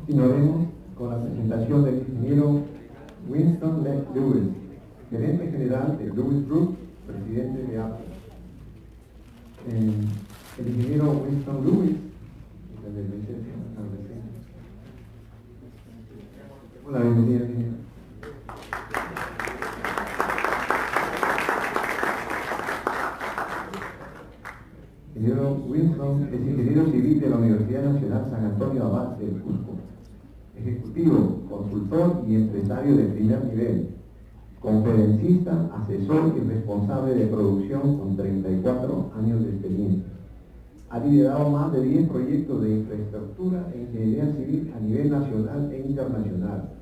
Continuaremos con la presentación del ingeniero Winston Lewis, gerente general de Lewis Group, presidente de Apple. El ingeniero Winston Lewis, hola, bienvenido, ingeniero. El ingeniero Winston es ingeniero civil de la Universidad Nacional San Antonio Abad del Cusco, ejecutivo, consultor y empresario de primer nivel, conferencista, asesor y responsable de producción con 34 años de experiencia. Ha liderado más de 10 proyectos de infraestructura e ingeniería civil a nivel nacional e internacional.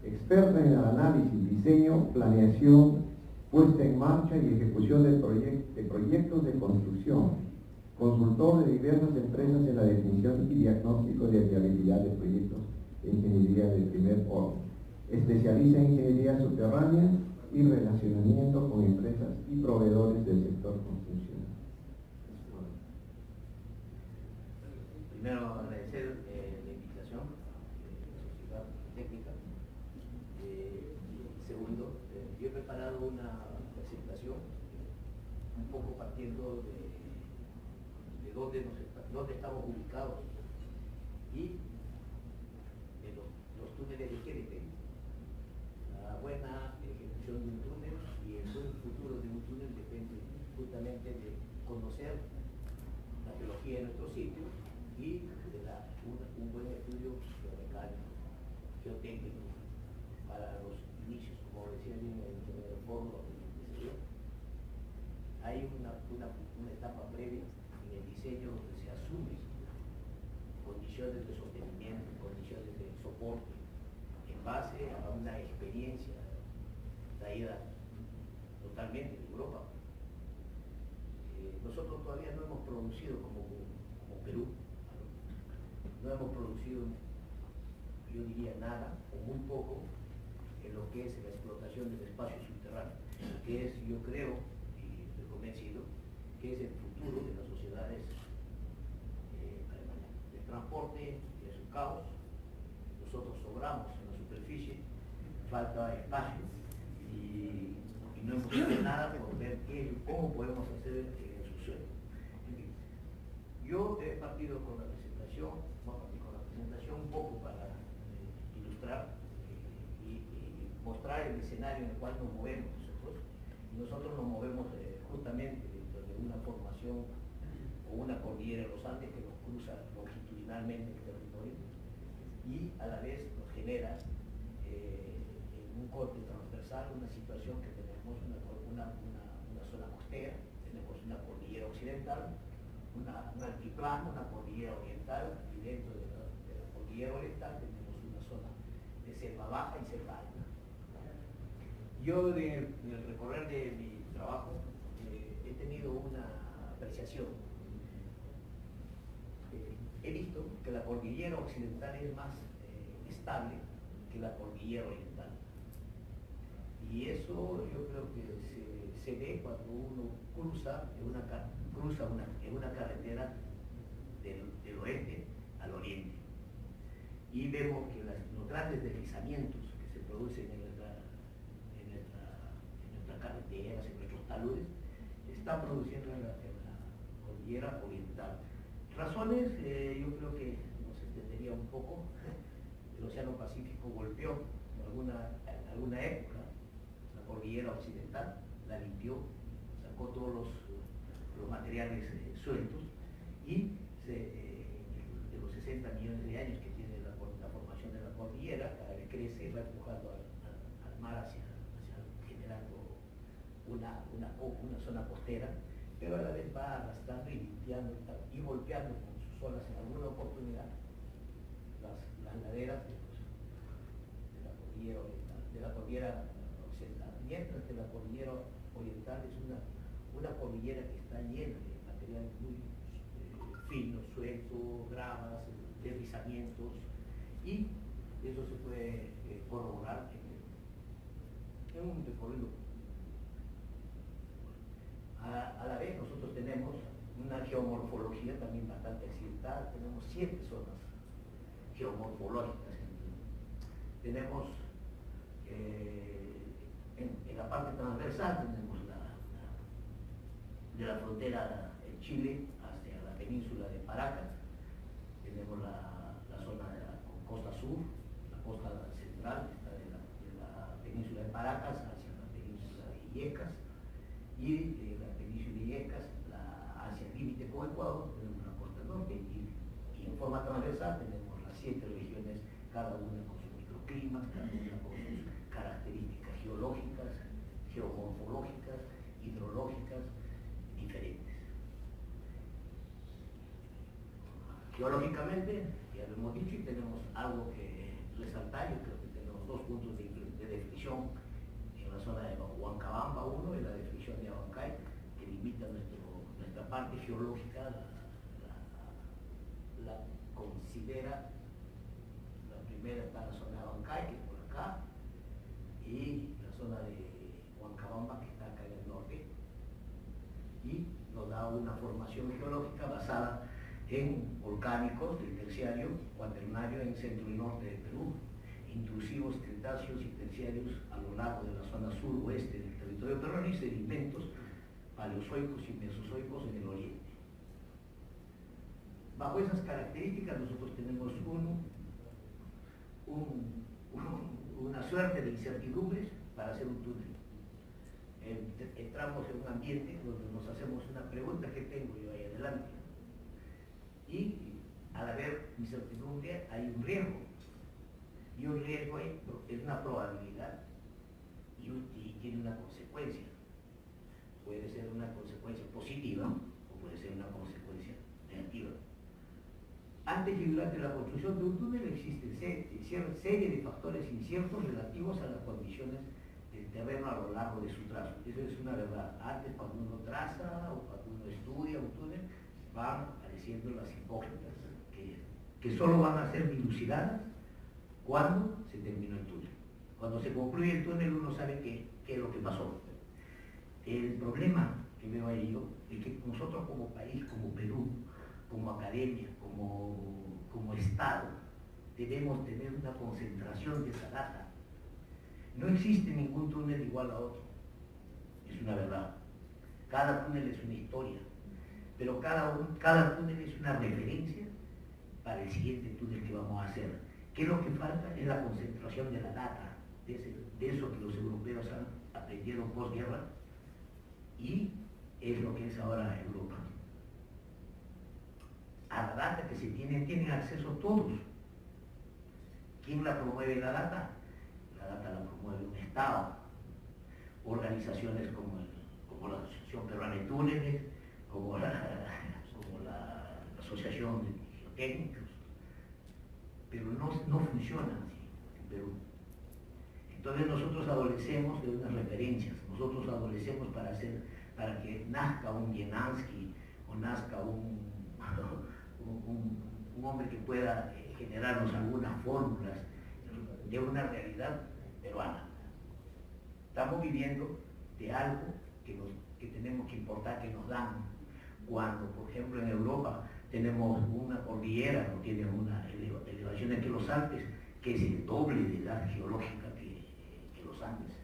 Experto en el análisis, diseño, planeación, puesta en marcha y ejecución de proyectos de construcción. Consultor de diversas empresas en la definición y diagnóstico de viabilidad de proyectos de ingeniería de primer orden. Especializa en ingeniería subterránea y relacionamiento con empresas y proveedores del sector construcción. Primero agradecer la invitación de la sociedad técnica. Segundo, yo he preparado una presentación un poco partiendo de dónde estamos ubicados y de los túneles de qué depende. La buena ejecución de un túnel y el buen futuro de un túnel depende justamente de conocer la geología de nuestro sitio y de un buen estudio geomecánico, geotécnico para los inicios, como decía bien el foro. Hay una etapa previa en el diseño donde se asume condiciones de sostenimiento, condiciones de soporte, en base a una experiencia traída totalmente de Europa. Nosotros todavía no hemos producido como Perú, no hemos producido, yo diría, nada o muy poco en lo que es la explotación del espacio subterráneo, que es, yo creo, y estoy convencido, que es el futuro de las sociedades alemanas. El transporte es un caos, nosotros sobramos en la superficie, falta espacio y no hemos hecho nada por ver cómo podemos hacer el suelo. En fin, yo he partido con la presentación, un poco para ilustrar y mostrar el escenario en el cual nos movemos nosotros. Nosotros nos movemos justamente dentro de una formación o una cordillera de los Andes que nos cruza longitudinalmente el territorio y a la vez nos genera en un corte transversal una situación que tenemos una zona costera, tenemos una cordillera occidental, un altiplano, una cordillera oriental, y dentro de la cordillera oriental tenemos una zona de selva baja y selva alta. Yo en el recorrer de mi trabajo he tenido una apreciación. He visto que la cordillera occidental es más estable que la cordillera oriental. Y eso yo creo que se ve cuando uno cruza en una carretera del oeste al oriente. Y vemos que los grandes deslizamientos que se producen en nuestras carreteras, en nuestros taludes, están produciendo en la cordillera oriental. Razones, yo creo que nos entendería un poco. El Océano Pacífico golpeó en alguna época la cordillera occidental, la limpió, sacó todos los materiales sueltos y de los 60 millones de años que tiene la formación de la cordillera, cada vez crece, va empujando al mar generando una zona costera, pero a la vez va arrastrando y limpiando y golpeando con sus olas en alguna oportunidad las laderas de la cordillera occidental, mientras que la cordillera oriental es una cordillera que está llena de materiales muy finos, sueltos, gravas, deslizamientos, y eso se puede corroborar en un recorrido. A la vez nosotros tenemos una geomorfología también bastante accidentada, tenemos 7 zonas geomorfológicas. Tenemos en la parte transversal tenemos de la frontera en Chile hacia la península de Paracas, tenemos la zona de la costa sur, la costa central está de la península de Paracas hacia la península de Illescas, y de la península de Illescas hacia el límite con Ecuador tenemos la costa norte, y en forma transversal tenemos las 7 regiones, cada una con su microclima, cada una con sus características geológicas, geomorfológicas, hidrológicas diferentes. Geológicamente, ya lo hemos dicho, y tenemos algo que resaltar. Yo creo que tenemos 2 puntos de definición en la zona de Huancabamba, uno, y la definición de Abancay, que limita nuestra parte geológica, la considera. La primera está en la zona de Abancay, que es por acá, y la zona de Huancabamba, que está acá en el norte, y nos da una formación geológica basada en volcánicos del terciario cuaternario en centro y norte de Perú, intrusivos cretáceos y terciarios a lo largo de la zona sur-oeste del territorio peruano, y sedimentos paleozoicos y mesozoicos en el oriente. Bajo esas características nosotros tenemos una suerte de incertidumbres para hacer un túnel. Entramos en un ambiente donde nos hacemos una pregunta: ¿qué tengo yo ahí adelante? Y al haber incertidumbre hay un riesgo, y un riesgo es una probabilidad y tiene una consecuencia. Puede ser una consecuencia positiva o puede ser una consecuencia negativa. Antes y durante la construcción de un túnel existen serie de factores inciertos relativos a las condiciones del terreno a lo largo de su trazo. Eso es una verdad. Antes, cuando uno traza o cuando uno estudia un túnel, van apareciendo las incógnitas que solo van a ser dilucidadas cuando se terminó el túnel. Cuando se concluye el túnel, uno sabe qué es lo que pasó. El problema que veo ahí yo es que nosotros como país, como Perú, como academia, como Estado, debemos tener una concentración de esa data. No existe ningún túnel igual a otro, es una verdad. Cada túnel es una historia, pero cada túnel es una referencia para el siguiente túnel que vamos a hacer. ¿Qué es lo que falta? Es la concentración de la data, de eso que los europeos aprendieron posguerra, y es lo que es ahora Europa. A la data que se tienen acceso todos. ¿Quién la promueve la data? La data la promueve un Estado, organizaciones como la Asociación Peruana de Túneles, como la Asociación de Geotécnicos, pero no funciona así en Perú. Entonces nosotros adolecemos de unas referencias, nosotros adolecemos para que nazca un Jenansky o nazca un hombre que pueda generarnos algunas fórmulas de una realidad peruana. Estamos viviendo de algo que tenemos que importar, que nos dan. Cuando, por ejemplo, en Europa tenemos una cordillera, no tiene una elevación que los Alpes, que es el doble de edad geológica que los Andes.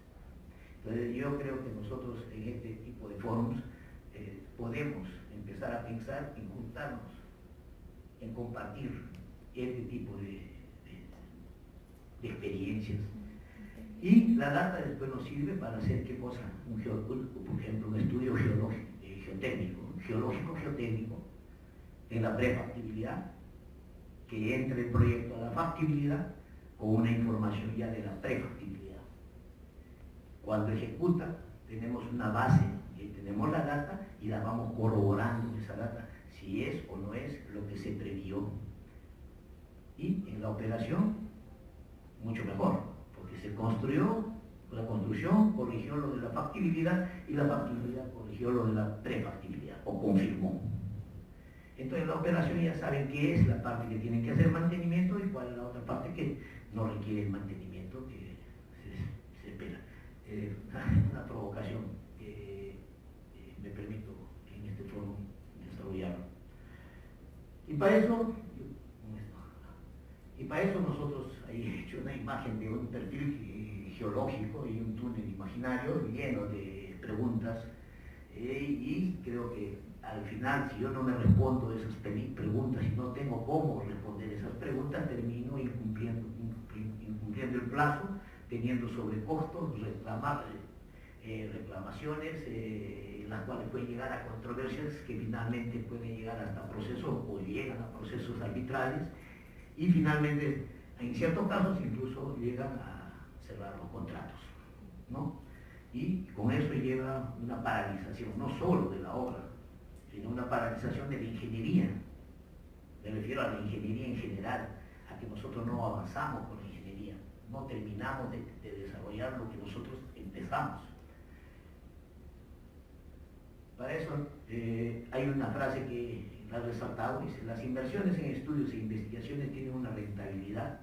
Entonces yo creo que nosotros en este tipo de foros podemos empezar a pensar en juntarnos, en compartir este tipo de experiencias. Y la data después nos sirve para hacer qué cosa, por ejemplo, un estudio geológico-geotécnico en la prefactibilidad, que entre el proyecto a la factibilidad con una información ya de la prefactibilidad. Cuando ejecuta, tenemos una base, tenemos la data y la vamos corroborando esa data, si es o no es lo que se previó. Y en la operación, mucho mejor, porque se construyó, la construcción corrigió lo de la factibilidad y la factibilidad corrigió lo de la prefactibilidad, o confirmó. Entonces la operación ya saben qué es la parte que tienen que hacer mantenimiento y cuál es la otra parte que no requiere el mantenimiento que se espera. Una provocación que me permito en este foro desarrollar. Y para eso, Y para eso nosotros he hecho una imagen de un perfil geológico y un túnel imaginario lleno de preguntas, y creo que al final, si yo no me respondo esas preguntas y no tengo cómo responder esas preguntas, termino incumpliendo el plazo, teniendo sobrecostos, reclamaciones, las cuales pueden llegar a controversias que finalmente pueden llegar hasta procesos o llegan a procesos arbitrales, y finalmente, en ciertos casos, incluso llegan a cerrar los contratos, ¿no? Y con eso lleva una paralización, no solo de la obra, sino una paralización de la ingeniería. Me refiero a la ingeniería en general, a que nosotros no avanzamos con la ingeniería, no terminamos de desarrollar lo que nosotros empezamos. Para eso hay una frase que la he resaltado, dice: las inversiones en estudios e investigaciones tienen una rentabilidad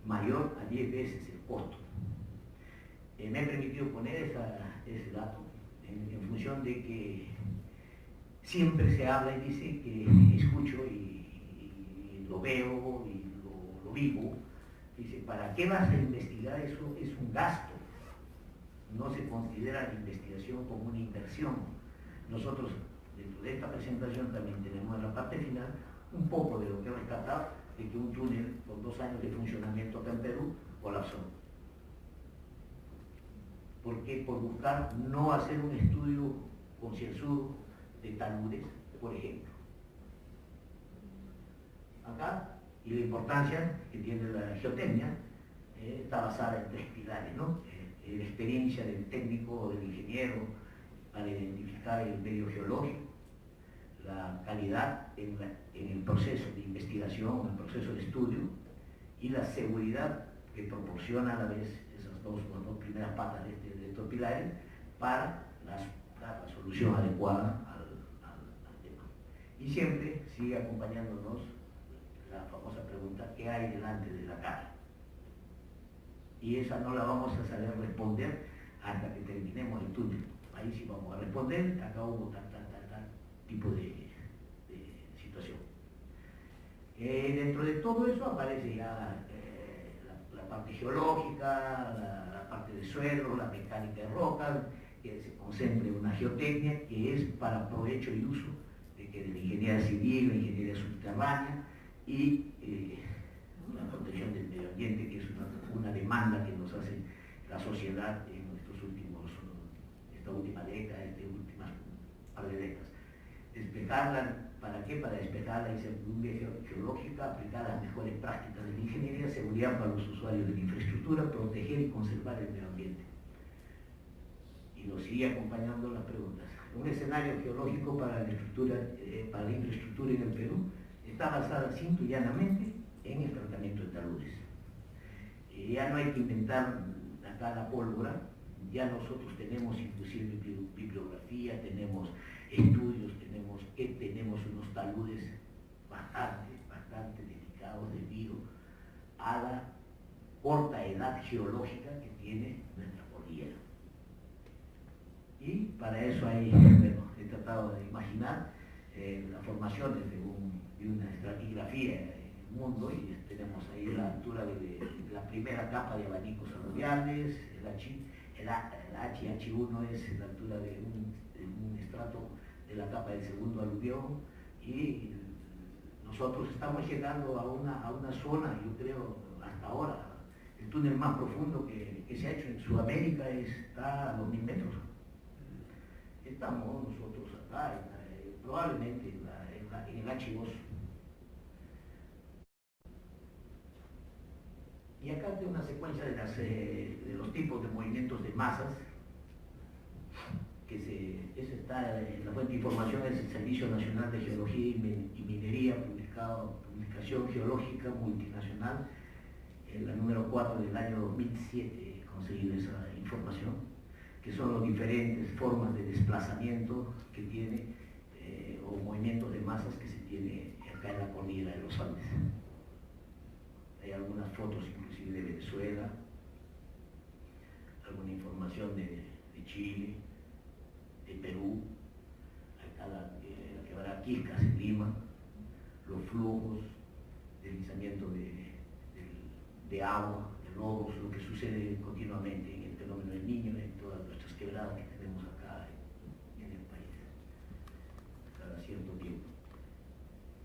mayor a 10 veces el costo. Me he permitido poner ese dato en función de que siempre se habla y dice que escucho y lo veo y lo vivo. Dice: ¿para qué vas a investigar? Eso es un gasto. No se considera la investigación como una inversión. Nosotros, dentro de esta presentación, también tenemos en la parte final un poco de lo que he rescatado, de que un túnel con 2 años de funcionamiento acá en Perú colapsó. ¿Por qué? Por buscar no hacer un estudio concienzudo de taludes, por ejemplo. Acá, y la importancia que tiene la geotecnia, está basada en 3 pilares, ¿no? La experiencia del técnico o del ingeniero para identificar el medio geológico, la calidad en el proceso de investigación, en el proceso de estudio, y la seguridad que proporciona a la vez esas dos primeras patas de estos pilares para la solución adecuada al tema. Y siempre sigue acompañándonos la famosa pregunta: ¿qué hay delante de la cara? Y esa no la vamos a saber responder hasta que terminemos el túnel. Ahí sí vamos a responder: acá hubo tal tipo de situación. Dentro de todo eso aparece ya la parte geológica, la parte de suelo, la mecánica de rocas, que se concentra en una geotecnia que es para provecho y uso de la ingeniería civil, la ingeniería subterránea y la protección del medio ambiente, que es una demanda que nos hace la sociedad en esta última década, estas últimas par de décadas. Despejarla, ¿para qué? Para despejar la incertidumbre geológica, aplicar las mejores prácticas de la ingeniería, seguridad para los usuarios de la infraestructura, proteger y conservar el medio ambiente. Y nos sigue acompañando las preguntas. Un escenario geológico para la infraestructura en el Perú está basada simple y llanamente en el tratamiento de taludes. Ya no hay que inventar acá la pólvora, ya nosotros tenemos inclusive bibliografía, tenemos estudios, tenemos unos taludes bastante delicados debido a la corta edad geológica que tiene nuestra cordillera. Y para eso he tratado de imaginar las formaciones de una estratigrafía en el mundo, y tenemos ahí la altura de la primera capa de abanicos aluviales, el HH1 es la altura de un estrato de la capa del segundo aluvión, y nosotros estamos llegando a una zona, yo creo, hasta ahora, el túnel más profundo que se ha hecho en Sudamérica está a 2000 metros. Estamos nosotros acá, probablemente en el H2. Y acá tengo una secuencia de los tipos de movimientos de masas, esa está en la fuente de información, es el Servicio Nacional de Geología y Minería, publicación geológica multinacional, la número 4 del año 2007, he conseguido esa información, que son las diferentes formas de desplazamiento que tiene, o movimientos de masas que se tiene acá en la cordillera de los Andes. Hay algunas fotos inclusive de Venezuela, alguna información de Chile, de Perú, acá la quebrada Quilcas en Lima, los flujos, deslizamiento de de agua, de robos, lo que sucede continuamente en el fenómeno del Niño, en todas nuestras quebradas que tenemos acá en el país, cada cierto tiempo.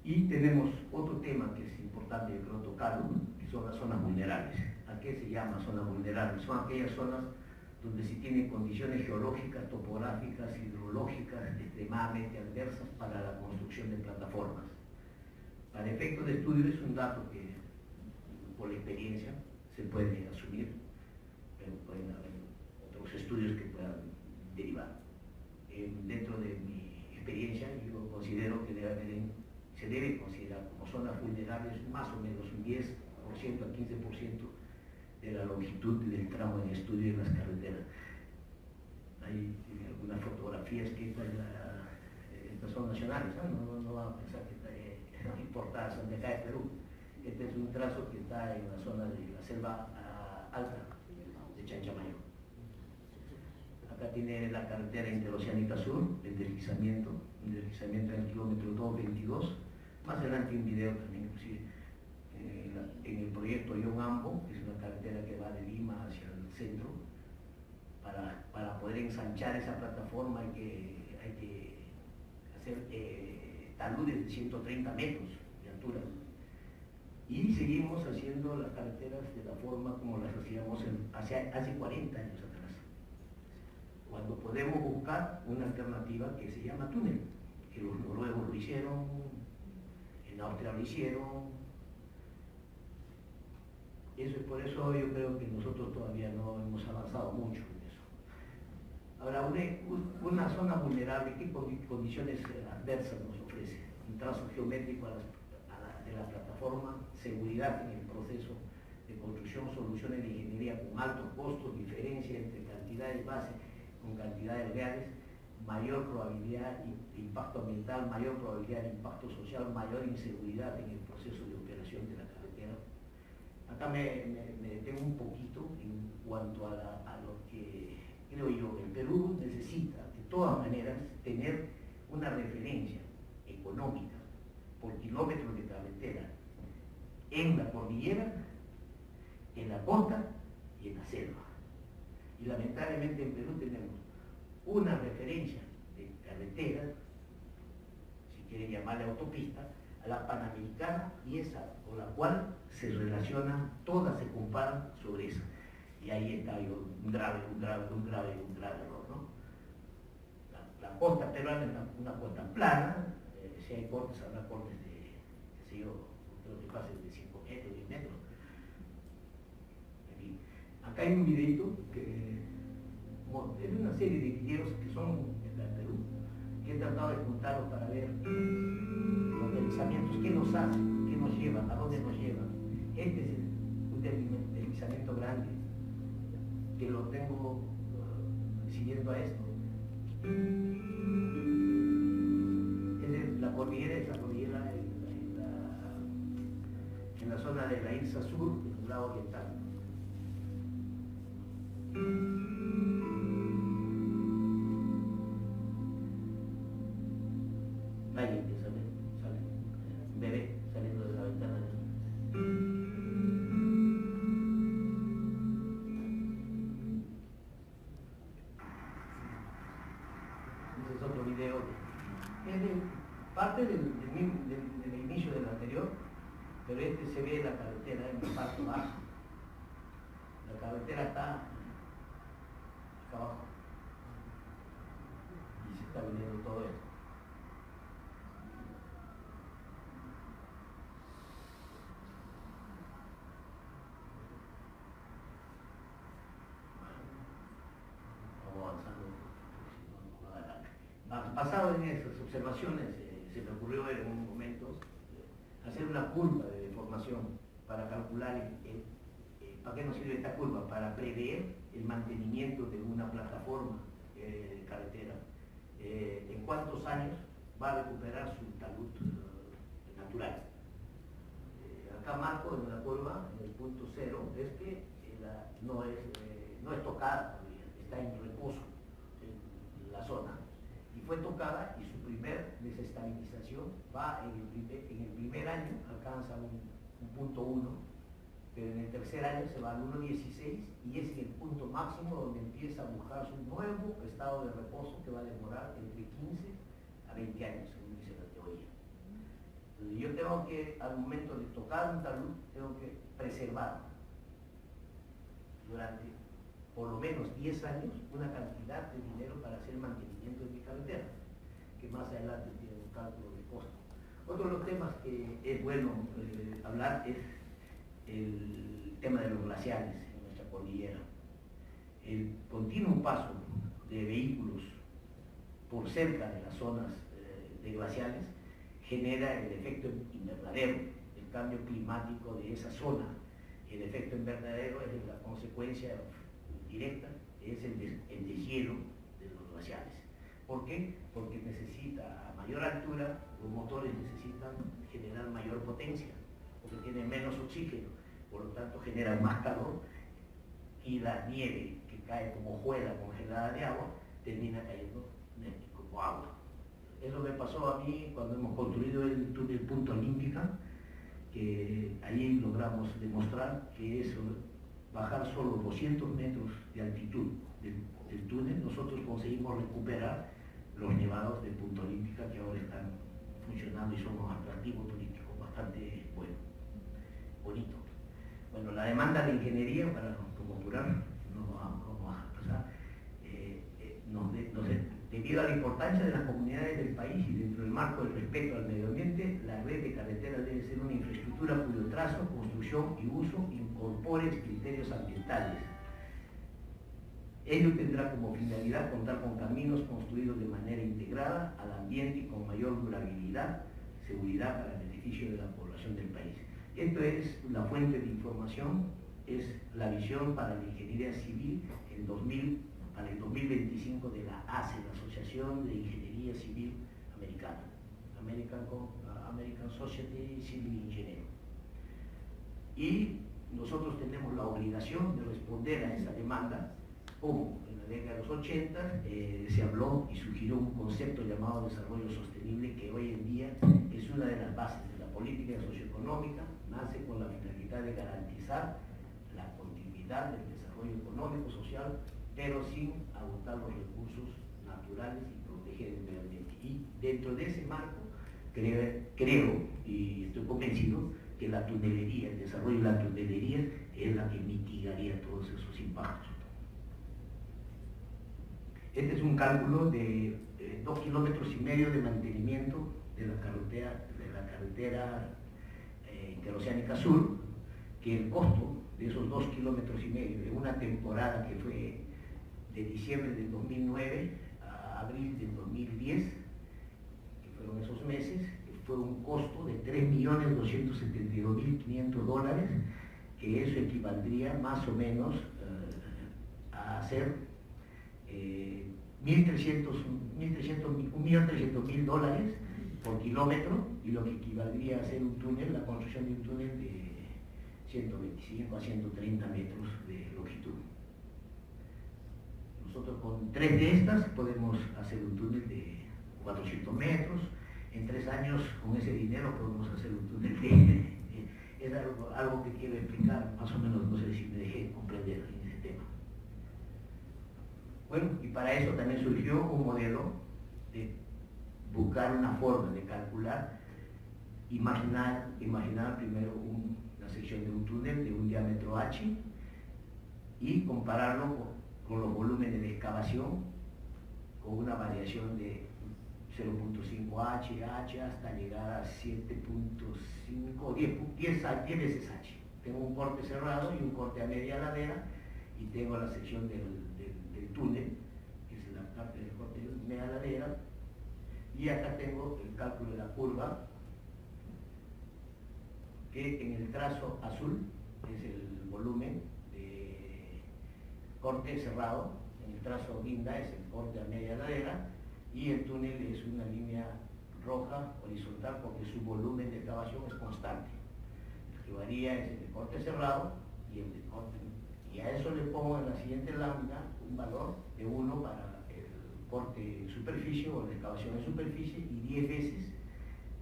Y tenemos otro tema que es importante, yo creo, tocarlo, que son las zonas vulnerables. ¿A qué se llama zonas vulnerables? Son aquellas zonas donde se tienen condiciones geológicas, topográficas, hidrológicas extremadamente adversas para la construcción de plataformas. Para efectos de estudio es un dato que, por la experiencia, se puede asumir, pero pueden haber otros estudios que puedan derivar. Dentro de mi experiencia, yo considero que se debe considerar como zonas vulnerables más o menos un 10% a 15% de la longitud del tramo en estudio en las carreteras. Hay algunas fotografías que estas son nacionales, no van a pensar que están importadas, son de acá de Perú. Este es un trazo que está en la zona de la selva alta de Chanchamayo. Acá tiene la carretera interoceánica sur, el deslizamiento en el kilómetro 222. Más adelante un video también, inclusive, en el proyecto Yongambo, que es una carretera que va de Lima hacia el centro. Para poder ensanchar esa plataforma hay que hacer taludes de 130 metros de altura. Y seguimos haciendo las carreteras de la forma como las hacíamos hace 40 años atrás, cuando podemos buscar una alternativa que se llama túnel, que los noruegos lo hicieron, en Austria lo hicieron. Eso es por eso yo creo que nosotros todavía no hemos avanzado mucho en eso. Ahora, una zona vulnerable, ¿qué condiciones adversas nos ofrece? Un trazo geométrico de la plataforma, seguridad en el proceso de construcción, soluciones de ingeniería con altos costos, diferencia entre cantidades base con cantidades reales, mayor probabilidad de impacto ambiental, mayor probabilidad de impacto social, mayor inseguridad en el proceso de operación de la carretera. Acá me detengo un poquito en cuanto a lo que creo yo. El Perú necesita, de todas maneras, tener una referencia económica por kilómetros de carretera en la cordillera, en la costa y en la selva. Y lamentablemente en Perú tenemos una referencia de carretera, si quieren llamarle autopista, a la Panamericana, y esa con la cual se relacionan, todas se comparan sobre esa. Y ahí está un grave error, ¿no? La costa peruana es una costa plana, si hay cortes, habrá cortes de, qué sé yo, creo que pasen de 5 metros, 10 metros. En fin, acá hay un videito que es una serie de videos que son de Perú, que he tratado de juntarlos para ver los deslizamientos, qué nos hacen, qué nos llevan, a dónde nos llevan. Este es un deslizamiento grande, que lo tengo siguiendo a esto. Es la cordillera en la zona de la Ilsa Sur, del lado oriental. Ahí empieza, sale un bebé saliendo de la ventana. Ese es otro video. Es parte del inicio del anterior, pero este se ve la carretera en la parte baja. La carretera está acá abajo y se está viniendo todo esto. Basado en esas observaciones, se me ocurrió en un momento hacer una curva de deformación para calcular ¿para qué nos sirve esta curva? Para prever el mantenimiento de una plataforma de carretera. En cuántos años va a recuperar su talud natural. Acá marco en la curva, en el punto 0, es que no es tocada todavía, está en reposo en la zona. Y fue tocada y su primer desestabilización va en el primer año, alcanza un punto 1 pero en el tercer año se va al 1.16 y es el punto máximo donde empieza a buscar su nuevo estado de reposo que va a demorar entre 15 a 20 años, según dice la teoría. Entonces yo tengo que, al momento de tocar un talud, tengo que preservar durante por lo menos 10 años una cantidad de dinero para hacer mantenimiento de mi carretera, que más adelante tiene un cálculo de costo. Otro de los temas que es bueno hablar es el tema de los glaciares en nuestra cordillera. El continuo paso de vehículos por cerca de las zonas de glaciares genera el efecto invernadero, el cambio climático de esa zona. El efecto invernadero es la consecuencia directa, es el deshielo de los glaciares. ¿Por qué? Porque necesita, a mayor altura, los motores necesitan generar mayor potencia, porque tienen menos oxígeno, por lo tanto generan más calor, y la nieve que cae como hojuela congelada de agua termina cayendo como agua. Eso me pasó a mí cuando hemos construido el túnel Punta Olímpica, que ahí logramos demostrar que eso, bajar solo 200 metros de altitud del túnel, nosotros conseguimos recuperar los nevados de Punta Olímpica, que ahora están funcionando y son un atractivo turístico bastante bueno, bonito. Bueno, la demanda de ingeniería, para conjurar, no vamos a pasar, debido a la importancia de las comunidades del país y dentro del marco del respeto al medio ambiente, la red de carreteras debe ser una infraestructura cuyo trazo, construcción y uso incorpore criterios ambientales. Ello tendrá como finalidad contar con caminos construidos de manera integrada al ambiente y con mayor durabilidad, seguridad para el beneficio de la población del país. Esto es la fuente de información, es la visión para la ingeniería civil para el 2025 de la ACE, la Asociación de Ingeniería Civil Americana, American Society Civil Engineer. Y nosotros tenemos la obligación de responder a esa demanda, como en la década de los 80 se habló y sugirió un concepto llamado desarrollo sostenible, que hoy en día es una de las bases de la política socioeconómica, nace con la finalidad de garantizar la continuidad del desarrollo económico, social, pero sin agotar los recursos naturales y proteger el medio ambiente. Y dentro de ese marco, creo y estoy convencido que la tunelería, el desarrollo de la tunelería es la que mitigaría todos esos impactos. Este es un cálculo de 2,5 kilómetros de mantenimiento de la carretera interoceánica sur, que el costo de esos 2,5 kilómetros en una temporada que fue de diciembre del 2009 a abril del 2010, que fueron esos meses, fue un costo de $3.272.500, que eso equivaldría más o menos a hacer $1.300.000 por kilómetro, y lo que equivaldría a hacer un túnel, la construcción de un túnel de 125 a 130 metros de longitud. Nosotros con 3 de estas podemos hacer un túnel de 400 metros, en 3 años con ese dinero podemos hacer un túnel de... es algo que quiero explicar, más o menos, no sé si me dejé comprender en ese tema. Bueno, y para eso también surgió un modelo de buscar una forma de calcular, imaginar primero la sección de un túnel de un diámetro H y compararlo con los volúmenes de excavación con una variación de 0.5H, hasta llegar a 7.5 o 10 veces H. Tengo un corte cerrado y un corte a media ladera, y tengo la sección del túnel, que es la parte del corte de media ladera, y acá tengo el cálculo de la curva, que en el trazo azul es el volumen de corte cerrado, en el trazo guinda es el corte a media ladera, y el túnel es una línea roja horizontal porque su volumen de excavación es constante. El que varía es el de corte cerrado y el de corte. Y a eso le pongo en la siguiente lámina un valor de 1 para el corte en superficie o la excavación en superficie, y 10 veces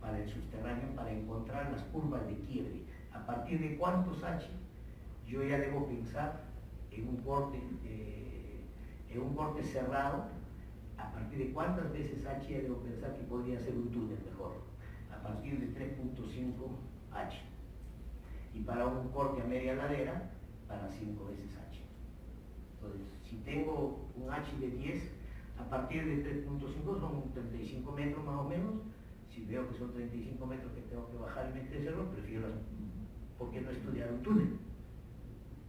para el subterráneo, para encontrar las curvas de quiebre. A partir de cuántos H yo ya debo pensar en un corte cerrado. A partir de cuántas veces H ya debo pensar que podría ser un túnel mejor, a partir de 3.5 H. Y para un corte a media ladera, para 5 veces H. Entonces, si tengo un H de 10, a partir de 3.5 son 35 metros más o menos. Si veo que son 35 metros que tengo que bajar y meterlo, prefiero, ¿por qué no estudiar un túnel?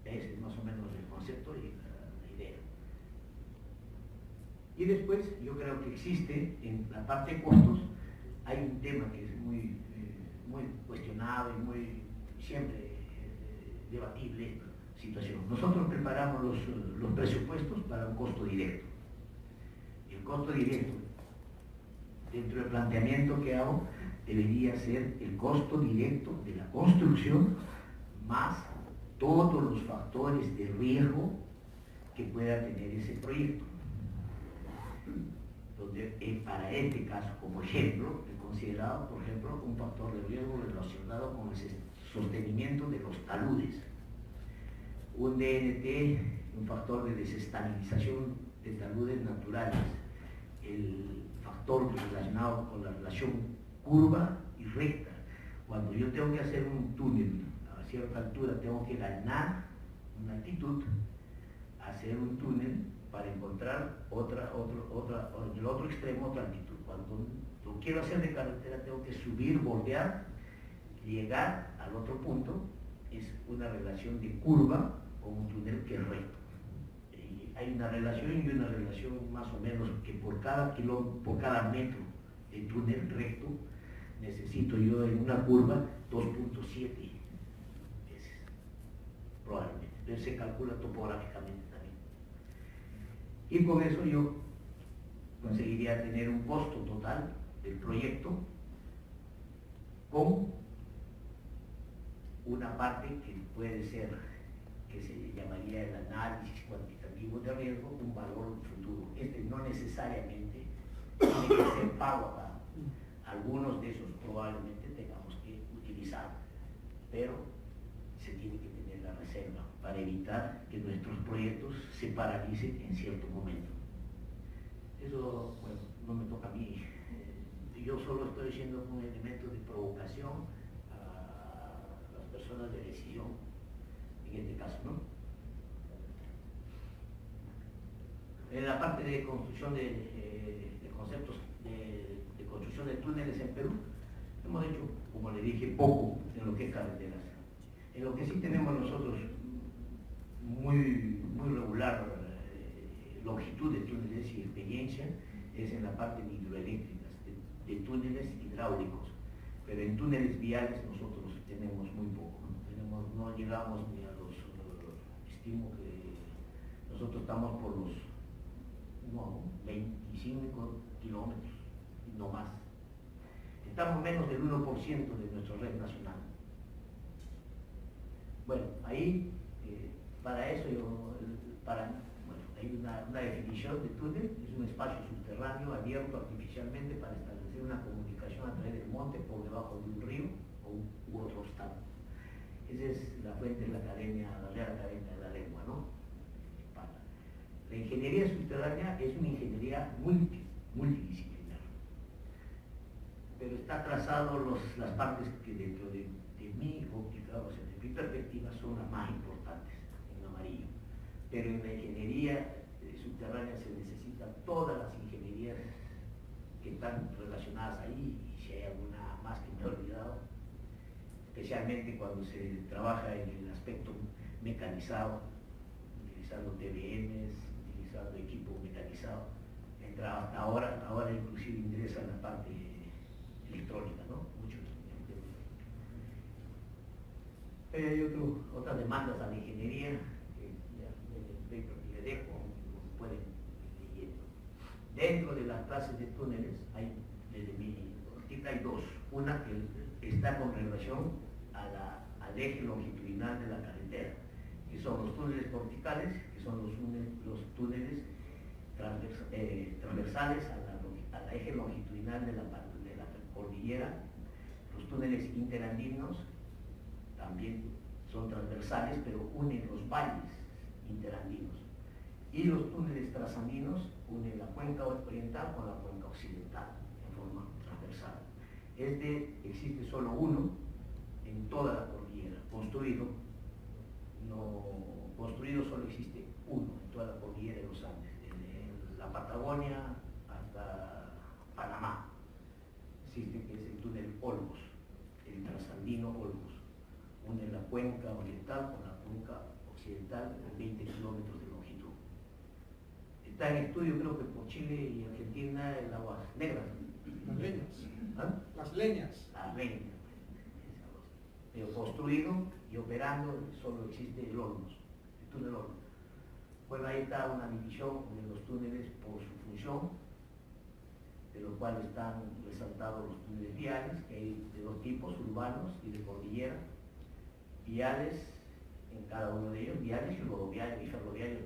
Ese es más o menos el concepto y la idea. Y después, yo creo que existe, en la parte de costos, hay un tema que es muy cuestionado y muy siempre debatible situación. Nosotros preparamos los presupuestos para un costo directo. El costo directo, dentro del planteamiento que hago, debería ser el costo directo de la construcción más todos los factores de riesgo que pueda tener ese proyecto. Donde para este caso, como ejemplo, he considerado, por ejemplo, un factor de riesgo relacionado con el sostenimiento de los taludes. Un DNT, un factor de desestabilización de taludes naturales. El factor relacionado con la relación curva y recta. Cuando yo tengo que hacer un túnel a cierta altura, tengo que ganar una altitud, hacer un túnel para encontrar en el otro extremo otra altitud. Cuando lo quiero hacer de carretera, tengo que subir, bordear, llegar al otro punto. Es una relación de curva con un túnel que es recto. Y hay una relación más o menos que por cada metro de túnel recto necesito yo en una curva 2.7 veces, probablemente. Entonces se calcula topográficamente también. Y con eso yo conseguiría tener un costo total del proyecto con una parte que puede ser, que se llamaría el análisis cuantitativo de riesgo, un valor futuro. Este no necesariamente tiene que ser pago acá. Algunos de esos probablemente tengamos que utilizar, pero se tiene que tener la reserva para evitar que nuestros proyectos se paralicen en cierto momento. Eso, bueno, no me toca a mí. Yo solo estoy siendo un elemento de provocación a las personas de decisión, en este caso, ¿no? En la parte de construcción de conceptos de construcción de túneles en Perú, hemos hecho, como le dije, poco en lo que es carreteras. En lo que sí tenemos nosotros muy regular longitud de túneles y experiencia es en la parte de hidroeléctricas, de túneles hidráulicos, pero en túneles viales nosotros tenemos muy poco, no llegamos ni a los, estimo que nosotros estamos por los 25 kilómetros, no más. Estamos menos del 1% de nuestra red nacional. Bueno, ahí, para eso hay una definición de túnel, es un espacio subterráneo abierto artificialmente para establecer una comunicación a través del monte por debajo de un río u otro obstáculo. Esa es la fuente de la Real Academia de la Lengua, ¿no? La ingeniería subterránea es una ingeniería multidisciplinar, pero está trazado las partes que dentro de mi óptica, o sea, de mi perspectiva, son las más importantes, en amarillo. Pero en la ingeniería subterránea se necesitan todas las ingenierías que están relacionadas ahí, y si hay alguna más que me he olvidado, especialmente cuando se trabaja en el aspecto mecanizado, utilizando TBMs, utilizando equipo mecanizado. Hasta ahora inclusive ingresa en la parte electrónica, ¿no? Mucho. Pero hay otras demandas a la ingeniería que ya en el paper que le dejo, pueden ir leyendo. Dentro de las clases de túneles hay, desde mi óptica, hay dos. Una que está con relación al eje longitudinal de la carretera, que son los túneles verticales, que son los túneles transversales al eje longitudinal de la cordillera. Los túneles interandinos también son transversales, pero unen los valles interandinos. Y los túneles trasandinos unen la cuenca oriental con la cuenca occidental en forma transversal. Existe solo uno en toda la cordillera, construido solo existe uno en toda la cordillera de los Andes, en la Patagonia hasta Panamá. Existe, que es el túnel Olmos, el trasandino Olmos. Une la cuenca oriental con la cuenca occidental en 20 kilómetros de longitud. Está en estudio, creo que por Chile y Argentina, en Aguas Negras. Las leñas. ¿Ah? Las leñas. Las leñas. Pero construido y operando solo existe el Olmos, el túnel Olmos. Bueno, ahí está una división de los túneles por su función, de los cuales están resaltados los túneles viales, que hay de dos tipos, urbanos y de cordillera. Viales en cada uno de ellos, viales y rodoviarios y ferroviarios,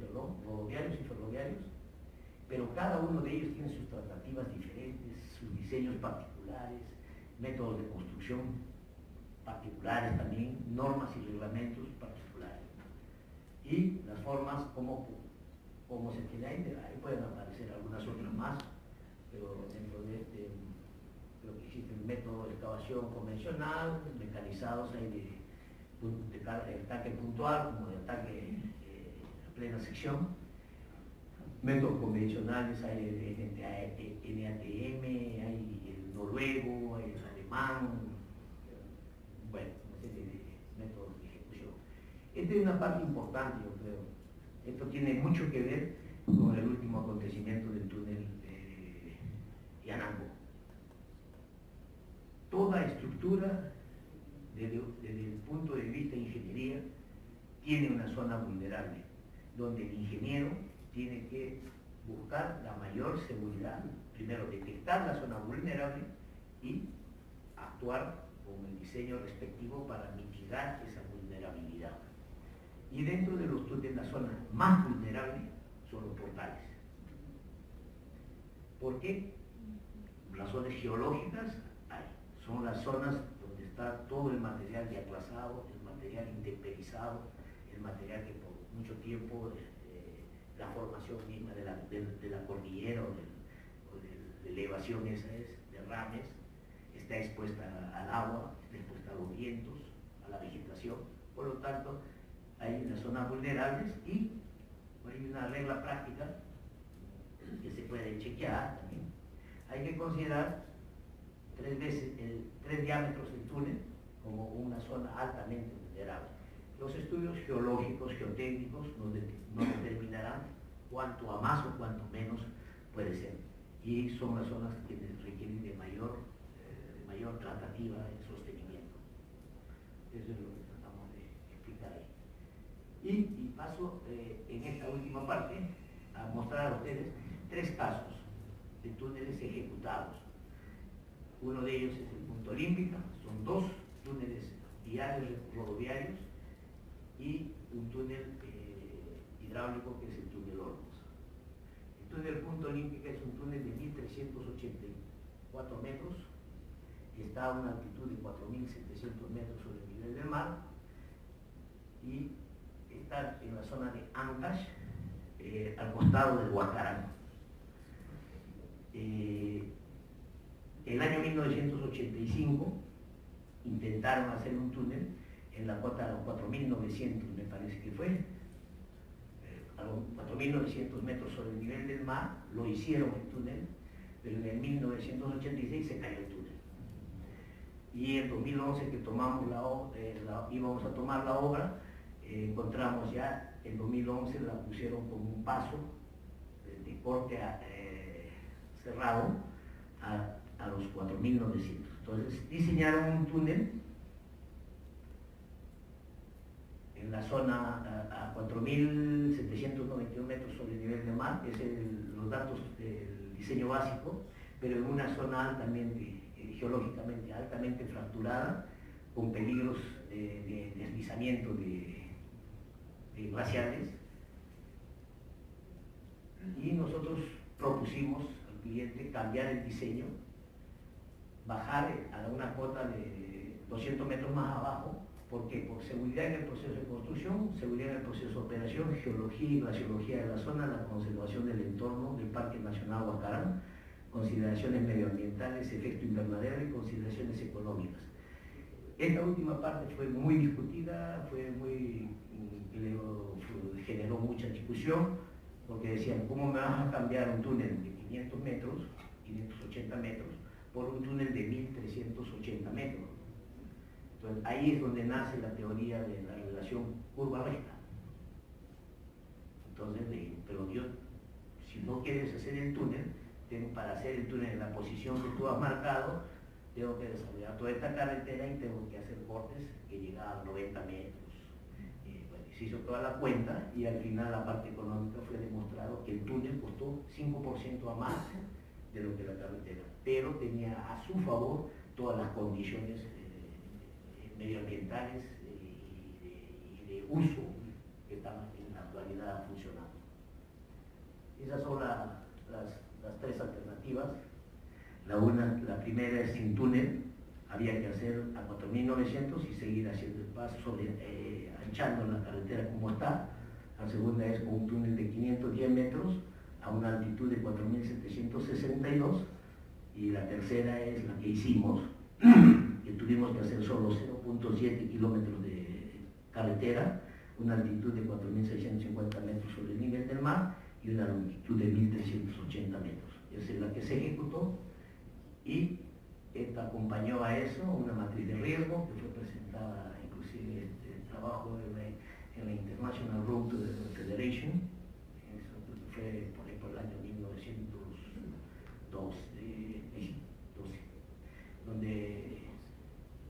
pero cada uno de ellos tiene sus tratativas diferentes, sus diseños particulares, métodos de construcción particulares también, normas y reglamentos particulares. Y las formas como se tiene ahí pueden aparecer algunas otras más, pero dentro de este, creo que existe el método de excavación convencional, mecanizados hay de ataque puntual como de ataque a plena sección. Métodos convencionales hay el NATM, hay el noruego, hay el alemán, bueno, una serie de métodos de ejecución. Esta es una parte importante, yo creo. Esto tiene mucho que ver con el último acontecimiento del túnel de Yanango. Toda estructura, desde el punto de vista de ingeniería, tiene una zona vulnerable, donde el ingeniero tiene que buscar la mayor seguridad, primero detectar la zona vulnerable y actuar con el diseño respectivo para mitigar esa vulnerabilidad. Y dentro de los túneles, la zona más vulnerable son los portales. ¿Por qué? Las zonas geológicas son las zonas donde está todo el material diaclasado, el material intemperizado, el material que por mucho tiempo la formación misma de la cordillera o de elevación esa es, derrames, está expuesta al agua, está expuesta a los vientos, a la vegetación. Por lo tanto, hay unas zonas vulnerables y hay una regla práctica que se puede chequear también. Hay que considerar 3 diámetros del túnel como una zona altamente vulnerable. Los estudios geológicos, geotécnicos nos determinarán cuánto a más o cuánto menos puede ser. Y son las zonas que requieren de mayor tratativa en sostenimiento. Eso es lo que tratamos de explicar ahí. Y paso en esta última parte a mostrar a ustedes 3 casos de túneles ejecutados. Uno de ellos es el Punta Olímpica, son 2 túneles viales rodoviarios y un túnel hidráulico que es el túnel Olmos. El túnel Punta Olímpica es un túnel de 1.384 metros y está a una altitud de 4.700 metros sobre el nivel del mar y está en la zona de Ancash, al costado del Huacarán. El año 1985 intentaron hacer un túnel en la cota de 4.900, me parece que fue, a los 4.900 metros sobre el nivel del mar, lo hicieron el túnel, pero en el 1986 se cayó el túnel. Y en 2011 que tomamos íbamos a tomar la obra, encontramos ya, en 2011 la pusieron como un paso de corte cerrado a los 4.900. Entonces diseñaron un túnel en la zona a 4.791 metros sobre el nivel del mar, es los datos del diseño básico, pero en una zona altamente, geológicamente altamente fracturada, con peligros de deslizamiento de glaciares. Y nosotros propusimos al cliente cambiar el diseño, bajar a una cota de 200 metros más abajo, ¿Por qué? Por seguridad en el proceso de construcción, seguridad en el proceso de operación, geología y glaciología de la zona, la conservación del entorno del Parque Nacional Huacarán, consideraciones medioambientales, efecto invernadero y consideraciones económicas. Esta última parte fue muy discutida, generó mucha discusión, porque decían, ¿cómo me vas a cambiar un túnel de 500 metros, 580 metros, por un túnel de 1380 metros? Entonces, ahí es donde nace la teoría de la relación curva-recta. Entonces, pero yo, si no quieres hacer el túnel, para hacer el túnel en la posición que tú has marcado, tengo que desarrollar toda esta carretera y tengo que hacer cortes que llegaban a 90 metros. Bueno, se hizo toda la cuenta y al final la parte económica fue demostrado que el túnel costó 5% a más de lo que la carretera, pero tenía a su favor todas las condiciones medioambientales y de uso que están en la actualidad funcionando. Esas son las tres alternativas. La primera es sin túnel, había que hacer a 4.900 y seguir haciendo el paso, anchando la carretera como está. La segunda es con un túnel de 510 metros a una altitud de 4.762 y la tercera es la que hicimos, que tuvimos que hacer solo 0.7 kilómetros de carretera, una altitud de 4.650 metros sobre el nivel del mar y una longitud de 1.380 metros. Esa es la que se ejecutó y esta acompañó a eso una matriz de riesgo que fue presentada, inclusive el trabajo en la International Road Federation, eso fue por el año 1912, donde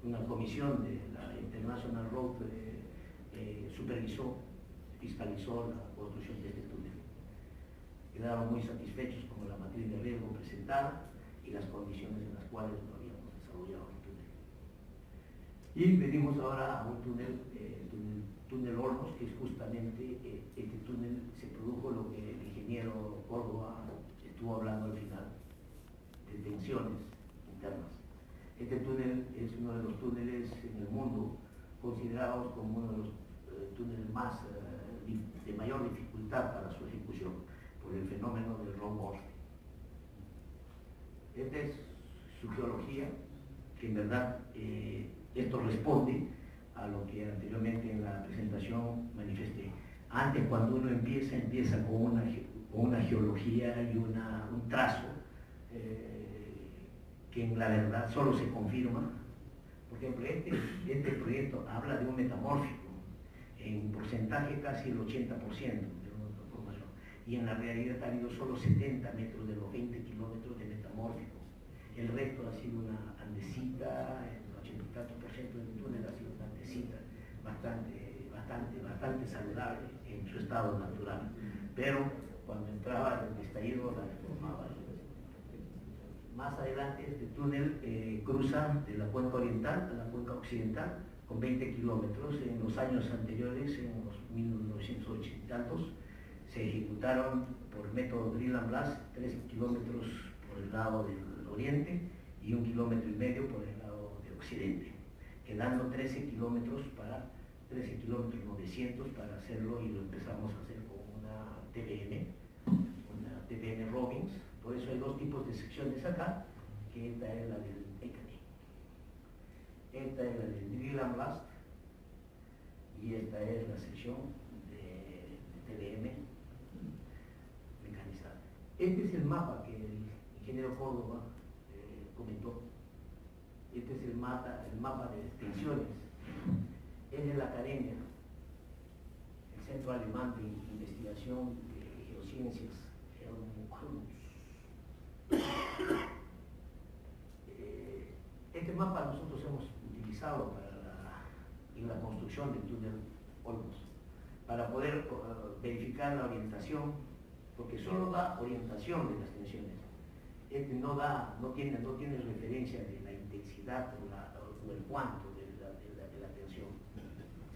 una comisión de la International Road supervisó, fiscalizó la construcción de este túnel. Quedaron muy satisfechos con la matriz de riesgo presentada y las condiciones en las cuales lo habíamos desarrollado el túnel. Y venimos ahora a un túnel Olmos, que es justamente este túnel. Se produjo lo que el ingeniero Córdoba estuvo hablando al final, de tensiones internas. Este túnel es uno de los túneles en el mundo considerados como uno de los túneles de mayor dificultad para su ejecución, por el fenómeno del roll-off. Esta es su geología, que en verdad esto responde a lo que anteriormente en la presentación manifesté. Antes, cuando uno empieza con una geología y un trazo que en la verdad solo se confirma. Por ejemplo, este proyecto habla de un metamórfico, en porcentaje casi el 80% de una formación, y en la realidad ha habido solo 70 metros de los 20 kilómetros de metamórfico. El resto ha sido una andesita, el 84% del túnel ha sido una andesita bastante saludable en su estado natural, pero cuando entraba el estallido la deformaba. Más adelante este túnel cruza de la cuenca oriental a la cuenca occidental con 20 kilómetros. En los años anteriores, en los 1980 y tantos, se ejecutaron por método drill and blast 13 kilómetros por el lado del oriente y 1,5 kilómetros por el lado de occidente, quedando 13 kilómetros 900 para hacerlo, y lo empezamos a hacer con una TBM Robbins. Por eso hay dos tipos de secciones acá, que esta es la del drill and blast y esta es la sección de TBM mecanizada. Este es el mapa que el ingeniero Córdoba comentó. Este es el mapa de tensiones. Es de la academia, el Centro Alemán de Investigación de Geociencias, Este mapa nosotros hemos utilizado en la construcción del túnel Olmos, para poder verificar la orientación, porque solo da orientación de las tensiones. Este no tiene referencia de la intensidad o el cuánto de la tensión.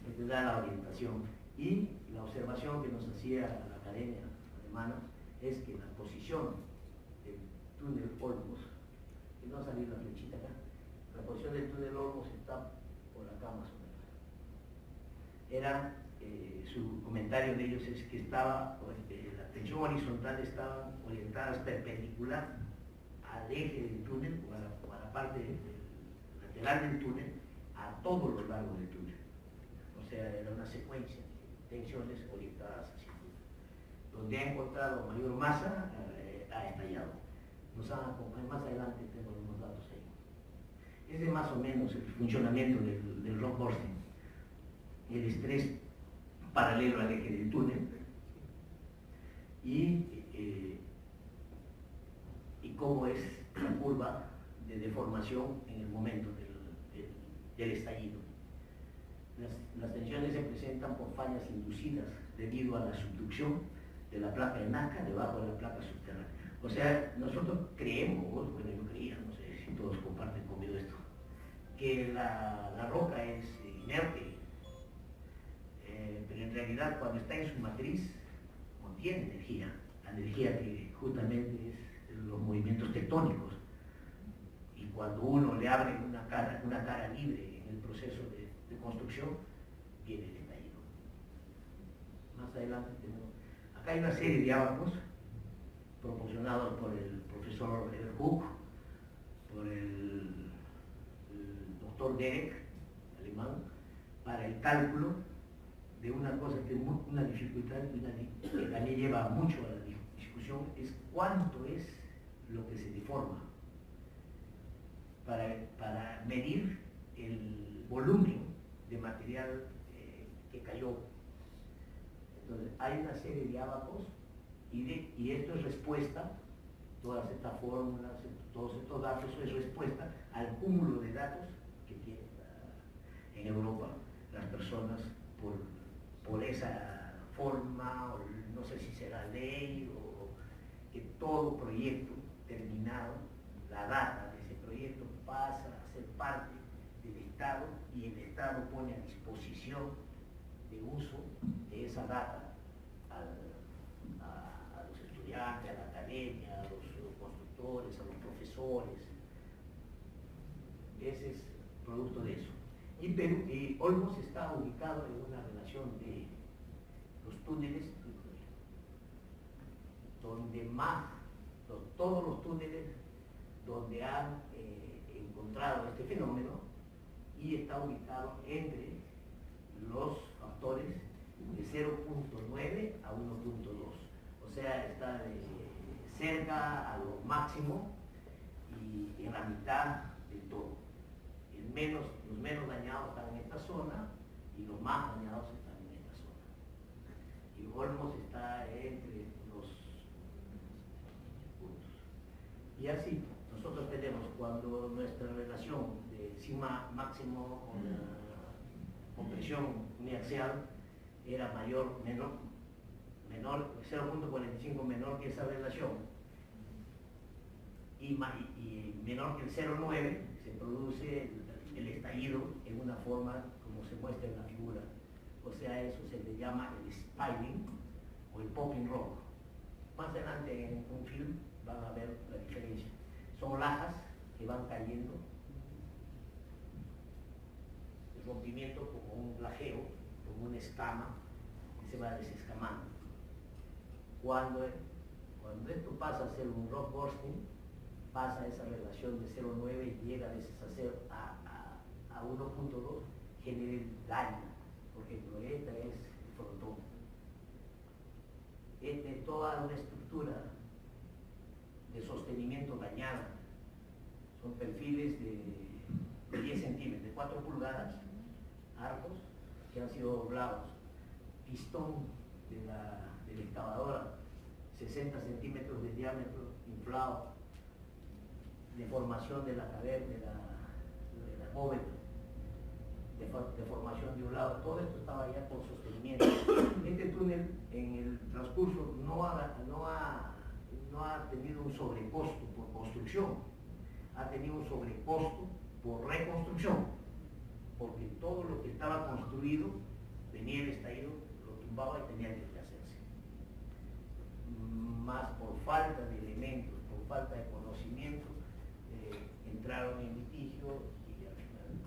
Este da la orientación. Y la observación que nos hacía la academia alemana es que la posición del túnel Olmos, que no ha salido la flechita acá, la posición del túnel Olmos está por acá más o menos. su comentario de ellos es que la tensión horizontal estaban orientadas perpendicular al eje del túnel o a la parte lateral del túnel, a todo lo largo del túnel. O sea, era una secuencia de tensiones orientadas hacia el túnel. Donde ha encontrado mayor masa, ha estallado. Más adelante tengo unos datos ahí. Ese es más o menos el funcionamiento del rock bursting. El estrés paralelo al eje del túnel y cómo es la curva de deformación en el momento del estallido. Las tensiones se presentan por fallas inducidas debido a la subducción de la placa de Nazca debajo de la placa subterránea. O sea, nosotros creemos, bueno, yo creía, no sé si todos comparten conmigo esto, que la roca es inerte, pero en realidad cuando está en su matriz contiene energía, la energía que justamente es los movimientos tectónicos. Y cuando uno le abre una cara libre en el proceso de construcción, viene el estallido. Más adelante tenemos, acá hay una serie de ábacos proporcionados por el profesor Hook, por el doctor Derek, alemán, para el cálculo de una cosa que es una dificultad que también lleva mucho a la discusión, es cuánto es lo que se deforma para medir el volumen de material que cayó. Entonces, hay una serie de ábacos y esto es respuesta, todas estas fórmulas, todos estos datos, es respuesta al cúmulo de datos que tienen en Europa las personas por esa forma, o no sé si será ley, o que todo proyecto terminado, la data de ese proyecto pasa a ser parte del Estado y el Estado pone a disposición de uso de esa data a los estudiantes, a la academia, a los constructores, a los profesores. Ese es producto de eso. Y Olmos está ubicado en una relación de los túneles, donde todos los túneles donde han encontrado este fenómeno, y está ubicado entre los factores de 0.9 a 1.2. O sea, está cerca a lo máximo y en la mitad de todo. Los menos dañados están en esta zona y los más dañados están en esta zona. Y Olmos está entre los puntos. Y así, nosotros tenemos cuando nuestra relación de sigma máximo con la compresión uniaxial era menor, 0.45 menor que esa relación, y menor que el 0.9, se produce el estallido en una forma como se muestra en la figura. O sea, eso se le llama el spilling o el popping rock. Más adelante en un film van a ver la diferencia. Son lajas que van cayendo, el rompimiento como un lajeo, como una escama que se va desescamando. Cuando esto pasa a ser un rock bursting, pasa esa relación de 0.9 y llega a veces a ser a 1.2, genera el daño. Por ejemplo, esta es el frontón. Esta es toda una estructura de sostenimiento dañada. Son perfiles de 10 centímetros, de 4 pulgadas, arcos que han sido doblados. Pistón de la excavadora, 60 centímetros de diámetro, inflado. Deformación de la caverna, de la bóveda, deformación de un lado, todo esto estaba ya por sostenimiento. Este túnel en el transcurso no ha tenido un sobrecosto por construcción, ha tenido un sobrecosto por reconstrucción, porque todo lo que estaba construido, venía el estallido, lo tumbaba y tenía que hacerse. Más por falta de elementos, por falta de conocimiento, entraron en litigio y al final el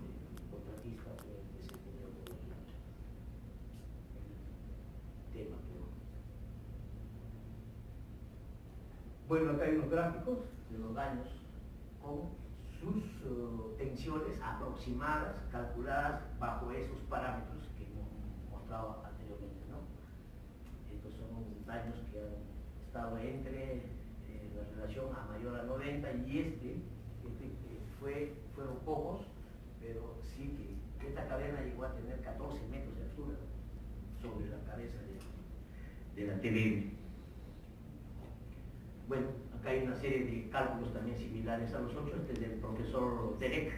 contratista fue el que se tenía por la lucha. Bueno, acá hay unos gráficos de los daños con sus tensiones aproximadas, calculadas bajo esos parámetros que hemos mostrado anteriormente, ¿no? Estos son daños que han estado entre la relación A mayor a 90 y fueron pocos, pero sí que esta caverna llegó a tener 14 metros de altura sobre la cabeza de la TVM. Bueno, acá hay una serie de cálculos también similares a los otros, este es del profesor Derek,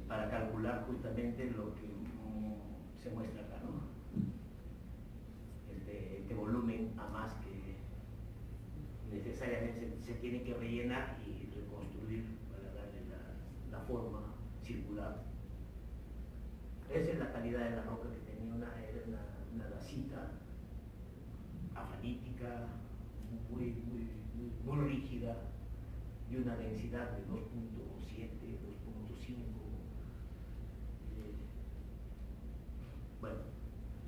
para calcular justamente lo que se muestra acá, ¿no? Este volumen a más que necesariamente se tiene que rellenar y reconstruir para darle la forma circular. Esa es la calidad de la roca que tenía, era una dacita afanítica, muy rígida, y una densidad de 2.7, 2.5. Bueno,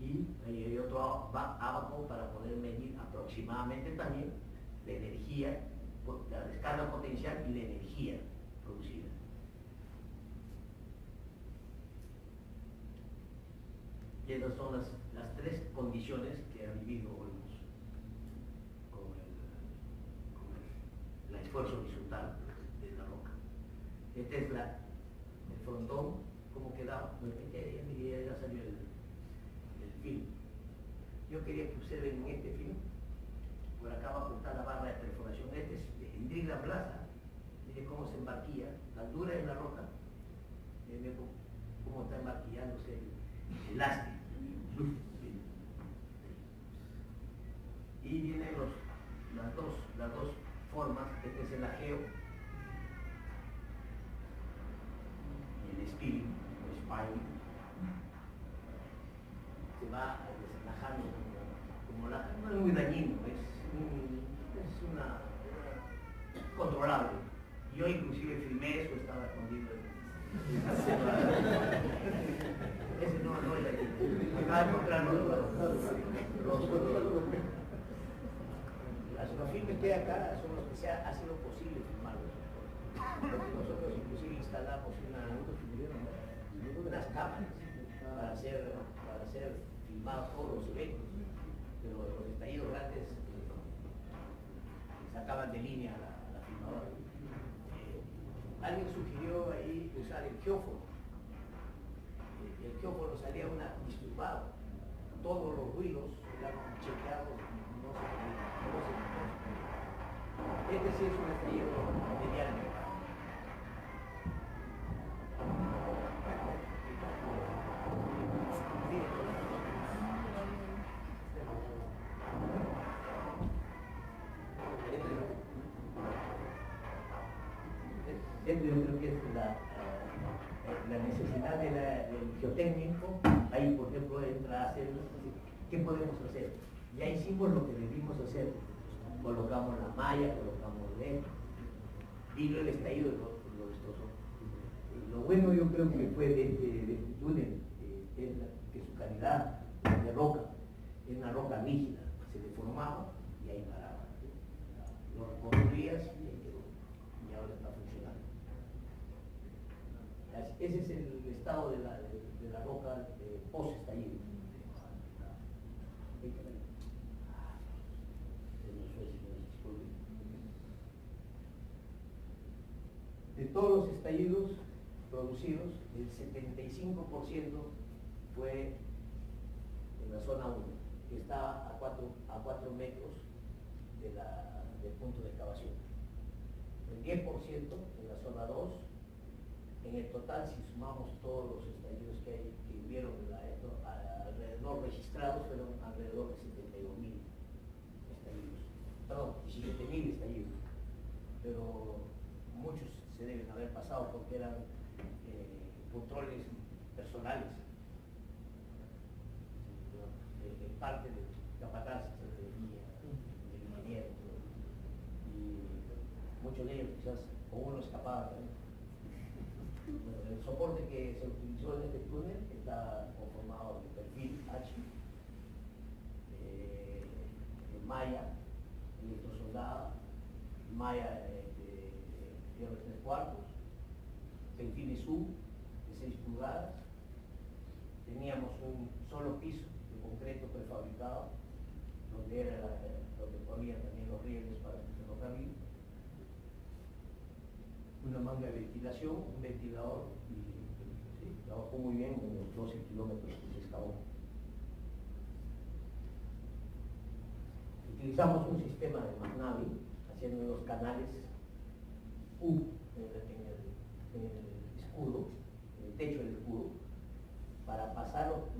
y ahí hay otro abaco para poder medir aproximadamente también la energía, la descarga potencial y la energía producida. Y esas son las tres condiciones que han vivido Olmos con el esfuerzo horizontal de la roca. Este es el frontón, cómo quedaba. Ya salió el film. Yo quería que observen en este film, por acá va a apuntar la barra de perforación. Este es de Hendrik Plaza. Miren cómo se embarquilla, la altura de la roca. Miren cómo está embarquillándose el lastre. Y vienen las dos formas. Este es el ajeo y el spilling o spilling. Se va desenlajando como la, no es muy dañino, es una controlable. Yo inclusive filmé eso, estaba escondido ese no es dañino. Acaba de encontrar los filmes que hay acá son los que ha sido posible filmarlos. Nosotros inclusive instalamos unas cámaras para hacer filmados todos los eventos, pero los estallidos grandes sacaban de línea la filmadora. Alguien sugirió ahí usar el geófono. El geófono salía disturbado. Todos los ruidos eran chequeados, no se conocen. Este sí es un estallido mediano. Yo creo que es la necesidad del geotécnico. Ahí, por ejemplo, entra a hacer, ¿qué podemos hacer? Ya hicimos lo que debimos hacer. Colocamos la malla, colocamos LED, vino el estallido y lo destrozó. Lo bueno yo creo que fue de este túnel, es que su calidad de roca, es una roca rígida, se deformaba y ahí paraba. Lo reconstruías y ahí quedó, y ahora está funcionando. Ese es el estado de la roca post-estallido. De todos los estallidos producidos, el 75% fue en la zona 1, que estaba a 4 metros del punto de excavación. El 10% en la zona 2. En el total, si sumamos todos los estallidos que hubieron alrededor registrados, fueron alrededor de 72.000 estallidos. Perdón, 17.000 estallidos. Pero muchos se deben haber pasado porque eran controles personales de parte de capataces, del ingeniero, y muchos de ellos quizás, o uno escapaba también. El soporte que se utilizó en este túnel está conformado de perfil H, de malla electrosoldada, malla de fierro 3/4, perfiles U de 6 pulgadas. Teníamos un solo piso de concreto prefabricado, donde había también los rieles para el ferrocarril, una manga de ventilación, un ventilador, y sí, trabajó muy bien en los 12 kilómetros que se excavó. Utilizamos un sistema de McNavi, haciendo los canales U en el escudo, en el techo del escudo, para pasar los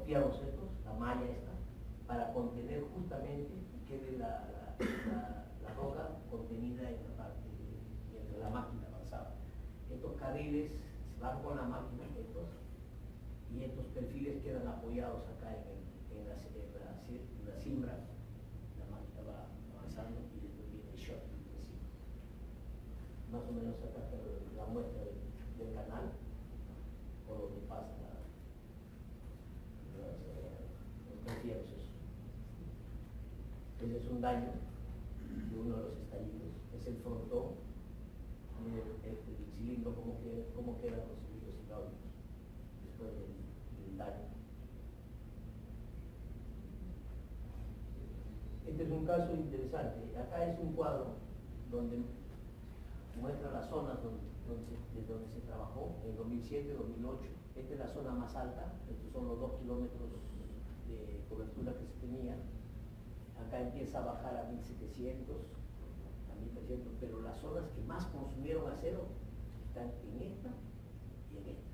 fierros estos, la malla esta, para contener justamente y quede la roca contenida en la parte, mientras la máquina avanzaba. Estos carriles van con la máquina, y estos perfiles quedan apoyados acá en la cimbra. La máquina va avanzando y después viene el shot encima. Más o menos acá está la muestra del canal por donde pasan los perfiles. Ese es un daño de uno de los estallidos, es el frontón, el cilindro, cómo quedan los cilindros hidráulicos después del daño. Este es un caso interesante. Acá es un cuadro donde muestra las zonas desde donde se trabajó en 2007-2008. Esta es la zona más alta, estos son los 2 kilómetros de cobertura que se tenía. Acá empieza a bajar a 1700, a 1300, pero las zonas que más consumieron acero están en esta y en esta.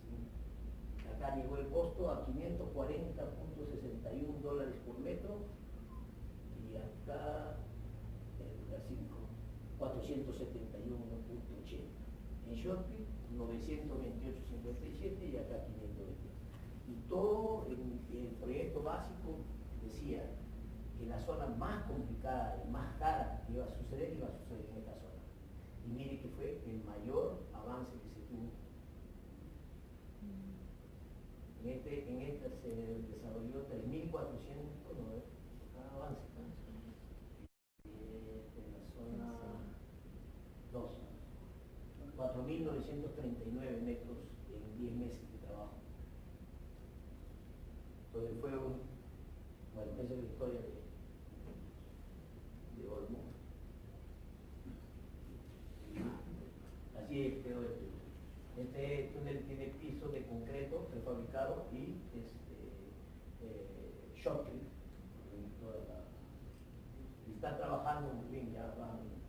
¿Sí? Acá llegó el costo a $540.61 por metro y acá el 471.80. En Shotpit 928.57 y acá 520. Y todo en el proyecto básico decía que la zona más complicada y más cara que iba a suceder en esta zona. Y mire que fue el mayor avance que se tuvo. En esta se desarrolló 3.400 avances. En la zona 2, 4.939 metros en 10 meses de trabajo. Entonces fue bueno, esa es la historia de Olmo. Así quedó esto. Este túnel tiene piso de concreto prefabricado y shotcrete. Está trabajando muy bien, ya van unos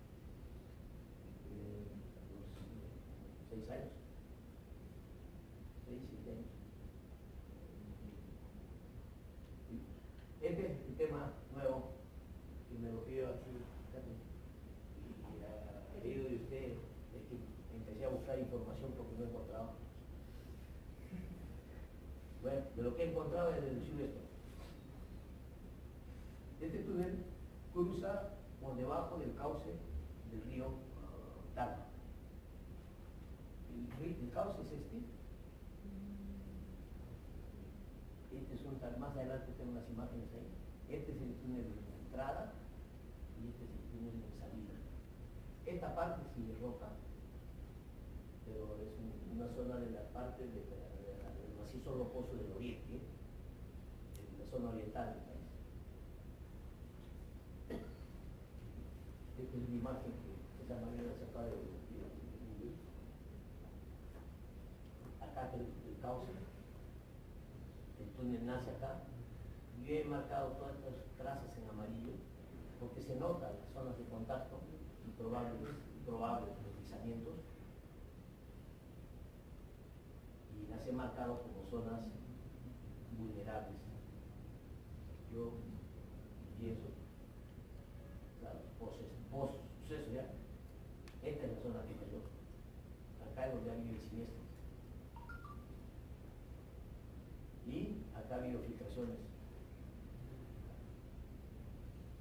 6 años. 6, 7 años. Este es el tema nuevo que me lo pidió aquí, y el pedido de usted es que empecé a buscar información porque no he encontrado. Bueno, de lo que he encontrado es deducible esto. Este túnel cruza por debajo del cauce del río Tama. El cauce es este. Este es más adelante tengo unas imágenes ahí. Este es el túnel de entrada y este es el túnel de salida. Esta parte sí es roca, pero es una zona de la parte del macizo rocoso del oriente, en la zona oriental del país. Esta es una imagen que de esa manera se acaba de Google. Acá el cauce. El túnel nace acá. Yo he marcado todas estas trazas en amarillo porque se notan las zonas de contacto y probables deslizamientos, y las he marcado como zonas vulnerables. Yo pienso, claro, post suceso ya, esta es la zona que cayó. Acá es donde ha habido el siniestro. Y acá ha habido filtraciones.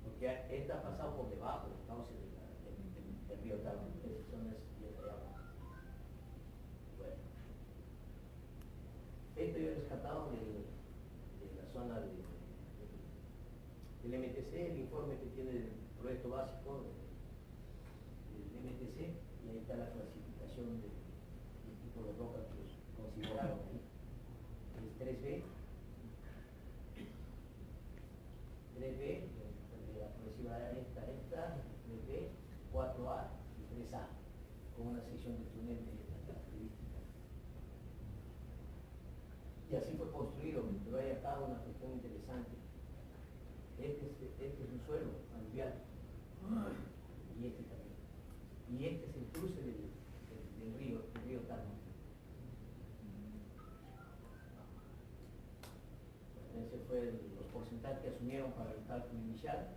Porque esta ha pasado por debajo del cauce del río Tama. Esas zonas bien allá abajo. Bueno. Esto yo he rescatado de la zona del El MTC, el informe que tiene el proyecto básico del MTC, y ahí está la clasificación del tipo de roca que consideraron ahí. Es 3B, 3B, progresiva esta, 3B, 4A y 3A, con una sección de túnel de estas características. Y así fue construido, pero hay acá una cuestión interesante. Este es un suelo aluvial, y este también. Y este es el cruce del río Tarma. Ese fue los porcentajes que asumieron para el cálculo inicial,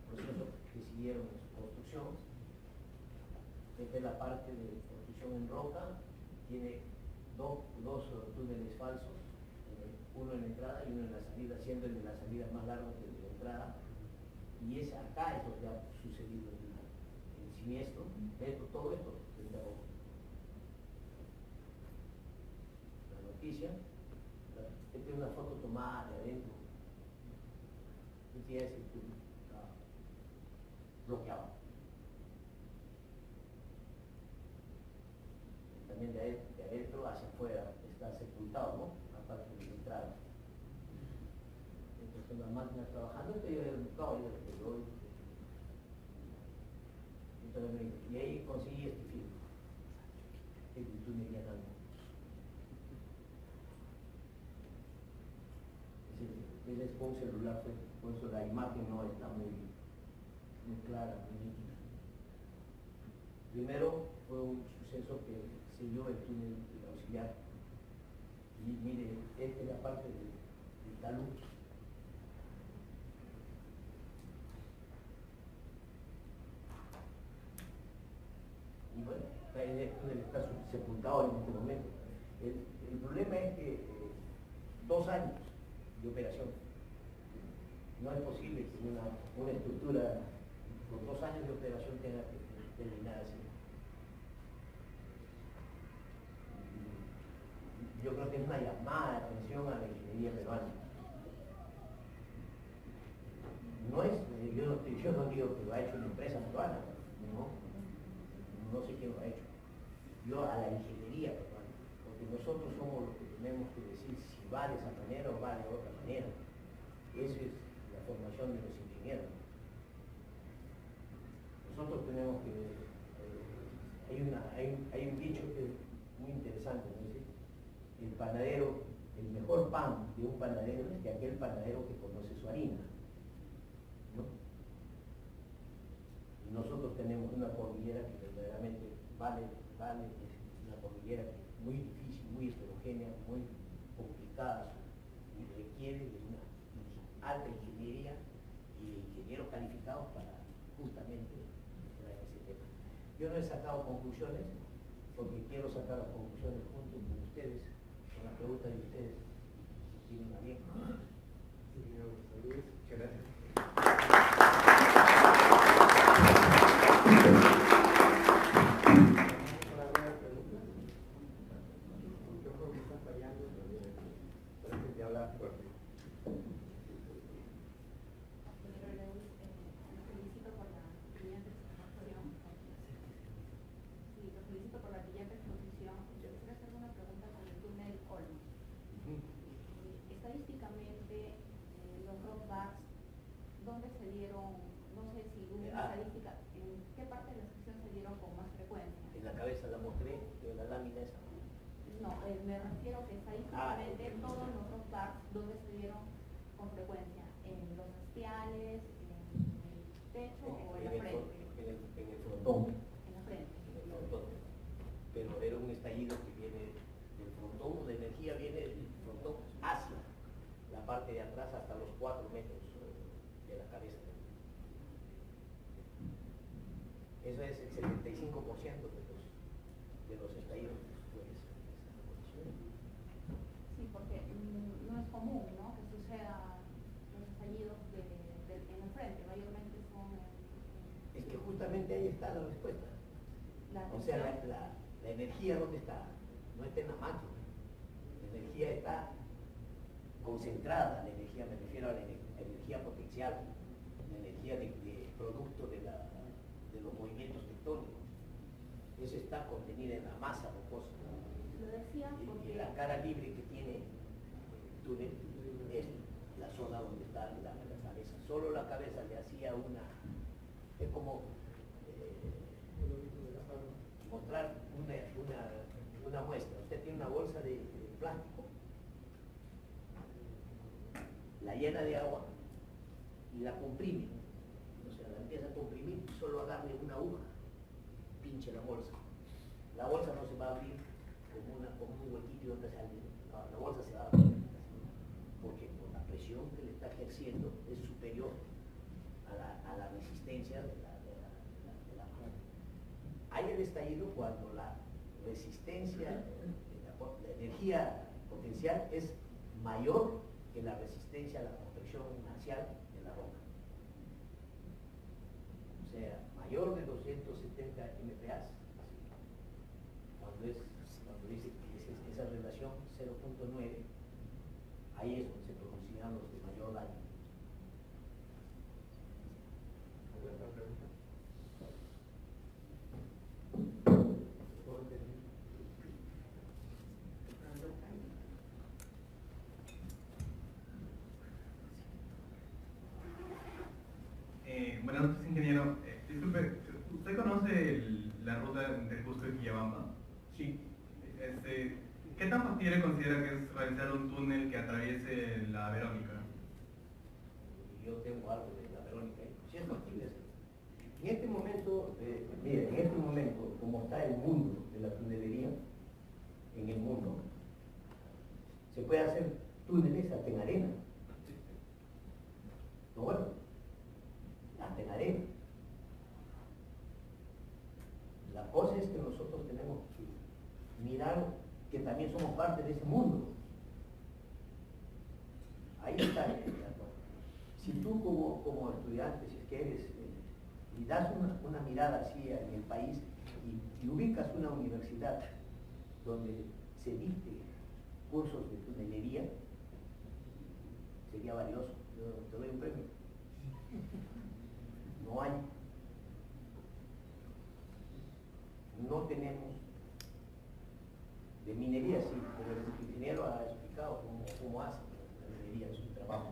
procesos que siguieron en su construcción. Esta es la parte de construcción en roca, tiene dos túneles falsos, uno en la entrada y uno en la salida, siendo el de la salida más largo que el de la entrada. Y acá es lo que ha sucedido el siniestro. Todo esto es de abajo. La noticia, esta es una foto tomada de adentro. Este ya es el túnel, está bloqueado. También de adentro hacia afuera está sepultado, ¿no? Aparte de la entrada. Entonces las máquinas trabajando, esto ya es buscado, ya lo y ahí conseguí este film, el túnel ya no. Ese es con un celular, por eso la imagen no está muy clara, muy nítida. Primero fue un suceso que se dio el túnel auxiliar. Y mire, esta es la parte del talud. Y bueno, el túnel está sepultado en este momento. El problema es que 2 años de operación. No es posible que una estructura con 2 años de operación tenga que terminar así. Yo creo que es una llamada de atención a la ingeniería peruana. No es, yo no digo que lo ha hecho una empresa peruana, no sé quién lo ha hecho. Yo a la ingeniería peruana, porque nosotros somos los que tenemos que decir si va de esa manera o va de otra manera. Esa es la formación de los ingenieros. Nosotros tenemos que, hay un dicho que es muy interesante, ¿no? El panadero, el mejor pan de un panadero es de aquel panadero que conoce su harina, ¿no? Y nosotros tenemos una cordillera que verdaderamente vale, es una cordillera muy difícil, muy heterogénea, muy complicada, y requiere de una alta ingeniería y ingenieros calificados para justamente entrar en ese tema. Yo no he sacado conclusiones, porque quiero sacar las conclusiones junto con ustedes, con las preguntas de ustedes. ¿Tienen a bien? Muchas gracias. Estadísticamente, los rock bars, ¿dónde se dieron? No sé si hubo una estadística, ¿en qué parte de la sección se dieron con más frecuencia? En la cabeza la mostré, en la lámina esa. No, me refiero que estadísticamente todos los rock bars, ¿dónde se dieron con frecuencia? ¿En los hastiales, en el techo o en la frente? En el frontón. En la frente. En el frontón. Pero era un estallido que viene del frontón, la energía viene del frontón hacia la parte de atrás hasta los 4 metros de la cabeza. Eso es el 75% de los estallidos. Sí, porque no es común, ¿no?, que suceda los estallidos en el frente, mayormente son... Es que justamente ahí está la respuesta. O sea, la energía, ¿dónde está? No está en la máquina. La energía está concentrada, la energía, me refiero a la energía potencial, la energía de producto de los movimientos tectónicos. Eso está contenida en la masa rocosa. Lo decía porque... Y la cara libre que tiene el túnel es la zona donde está la cabeza. Solo la cabeza le hacía es como mostrar una muestra. Usted tiene una bolsa de plástico, la llena de agua y la comprime. O sea, la empieza a comprimir, solo agarre una aguja, pinche la bolsa. La bolsa no se va a abrir como un huequito donde sale. No, la bolsa se va a abrir. Porque por la presión que le está ejerciendo es superior a la resistencia de la mano. Hay el estallido cuando la resistencia, la energía potencial es mayor que la resistencia a la contracción inercial de la roca. O sea, mayor de 270 MPa, cuando dice esa relación 0.9, ahí es donde se producirán los de mayor daño. ¿Alguna otra pregunta? Buenas noches, ingeniero. Disculpe, ¿usted conoce la ruta entre Cusco y Quillabamba? Sí. ¿Qué tan factible considera que es realizar un túnel que atraviese la Verónica? Yo tengo algo de la Verónica, sí es factible. En este momento, mire, en este momento, como está el mundo de la tunelería, en el mundo, se puede hacer túneles hasta en arena. ¿No bueno? Hasta en arena. La cosa es que nosotros tenemos que mirar que también somos parte de ese mundo. Ahí está la cosa. Si tú como estudiante, si es que eres, y das una mirada así en el país y ubicas una universidad donde se dicte cursos de tunelería, sería valioso. Yo te doy un premio. No hay. No tenemos. De minería sí, pero el ingeniero ha explicado cómo hace la minería en su trabajo.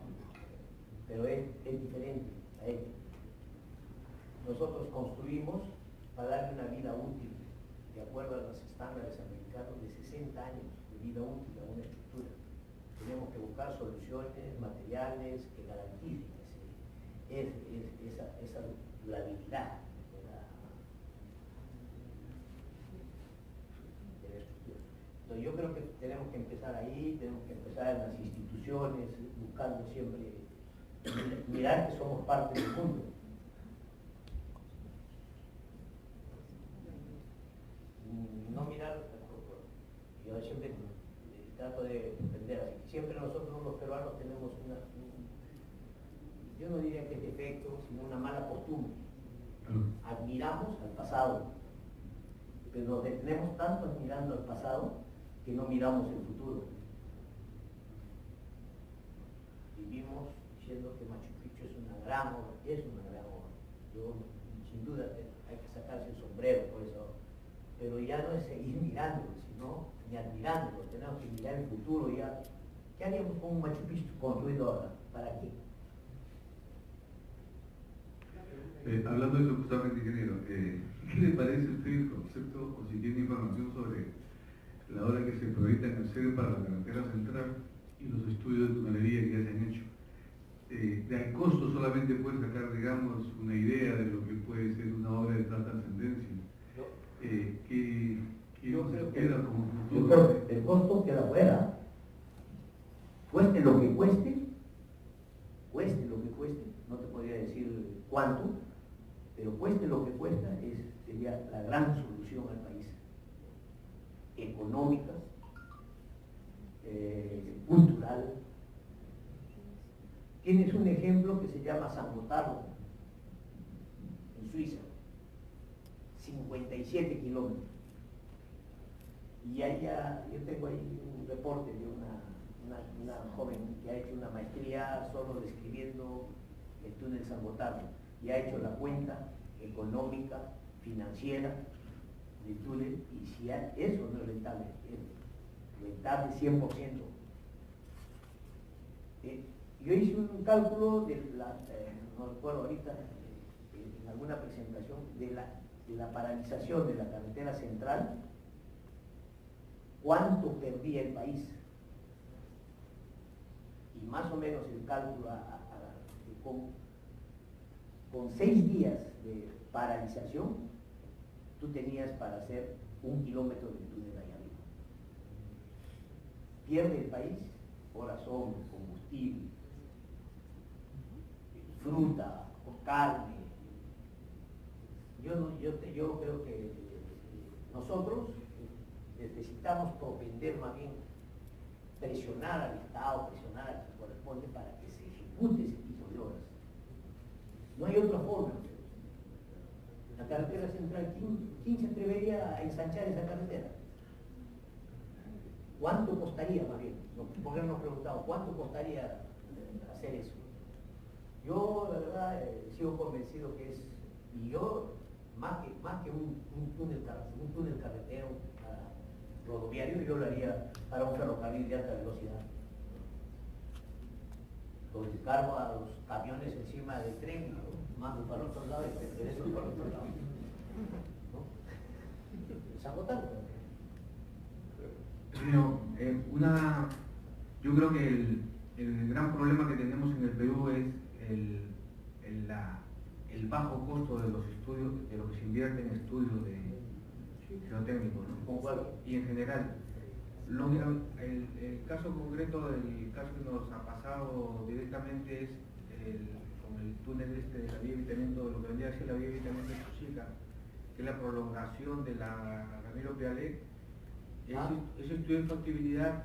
Pero es diferente a él. Nosotros construimos para darle una vida útil, de acuerdo a los estándares americanos, de 60 años de vida útil a una estructura. Tenemos que buscar soluciones materiales que garanticen esa durabilidad de la estructura. Entonces yo creo que tenemos que empezar ahí, tenemos que empezar en las instituciones, buscando siempre, mirar que somos parte del mundo. No mirar, yo siempre trato de entender así. Siempre nosotros los peruanos tenemos yo no diría que es defecto, sino una mala costumbre. Admiramos al pasado, pero nos detenemos tanto admirando al pasado que no miramos el futuro. Vivimos diciendo que Machu Picchu es una gran obra, Yo, sin duda, hay que sacarse el sombrero por eso. Pero ya no es seguir mirándolo, sino ni admirándolo, tenemos que mirar el futuro ya. ¿Qué haríamos con un Machu Picchu construido ahora? ¿Para qué? Hablando de eso justamente, ingeniero, ¿qué le parece a usted el concepto, o si tiene información sobre la obra que se proyecta en el CEDE para la carretera central y los estudios de tunelería que ya se han hecho? Al costo solamente puede sacar, digamos, una idea de lo que puede ser una obra de tal trascendencia. ¿Qué Yo nos creo que espera como yo futuro? creo que el costo queda fuera. Cueste lo que cueste, no te podría decir cuánto, pero cueste lo que cuesta, sería la gran solución al país. Económica, cultural. Tienes un ejemplo que se llama San Gotardo, en Suiza, 57 kilómetros. Y yo tengo ahí un reporte de una una joven que ha hecho una maestría solo describiendo el túnel San Gotardo y ha hecho la cuenta económica, financiera del túnel, y si eso no es rentable, es rentable 100%. Yo hice un cálculo de no recuerdo ahorita, en alguna presentación, de la paralización de la carretera central, cuánto perdía el país. Y más o menos el cálculo con 6 días de paralización, tú tenías para hacer 1 kilómetro de túnel allá arriba. Pierde el país corazón, combustible, fruta, carne. Yo creo que nosotros necesitamos propender más bien, presionar al Estado, presionar a quien corresponde para que se ejecute ese tipo de obras. No hay otra forma. La carretera central, ¿quién se atrevería a ensanchar esa carretera? ¿Cuánto costaría, más bien? Porque nos preguntado, ¿cuánto costaría hacer eso? Yo, la verdad, sigo convencido que es, y yo, más que un túnel carretero rodoviario, yo lo haría para un ferrocarril de alta velocidad, donde cargo a los camiones encima del tren, ¿no? Mando para otro lado y regreso para otro lado, ¿no? San Gotardo. Yo creo que el gran problema que tenemos en el Perú es el bajo costo de los estudios, de lo que se invierte en estudios de geotécnicos, ¿no? Y en general, el caso concreto del caso que nos ha pasado directamente es con el túnel de la vía de evitamiento, de lo que vendría a ser la vía de evitamiento de Chosica, que es la prolongación de la Ramiro Pialet. Ese estudio de factibilidad,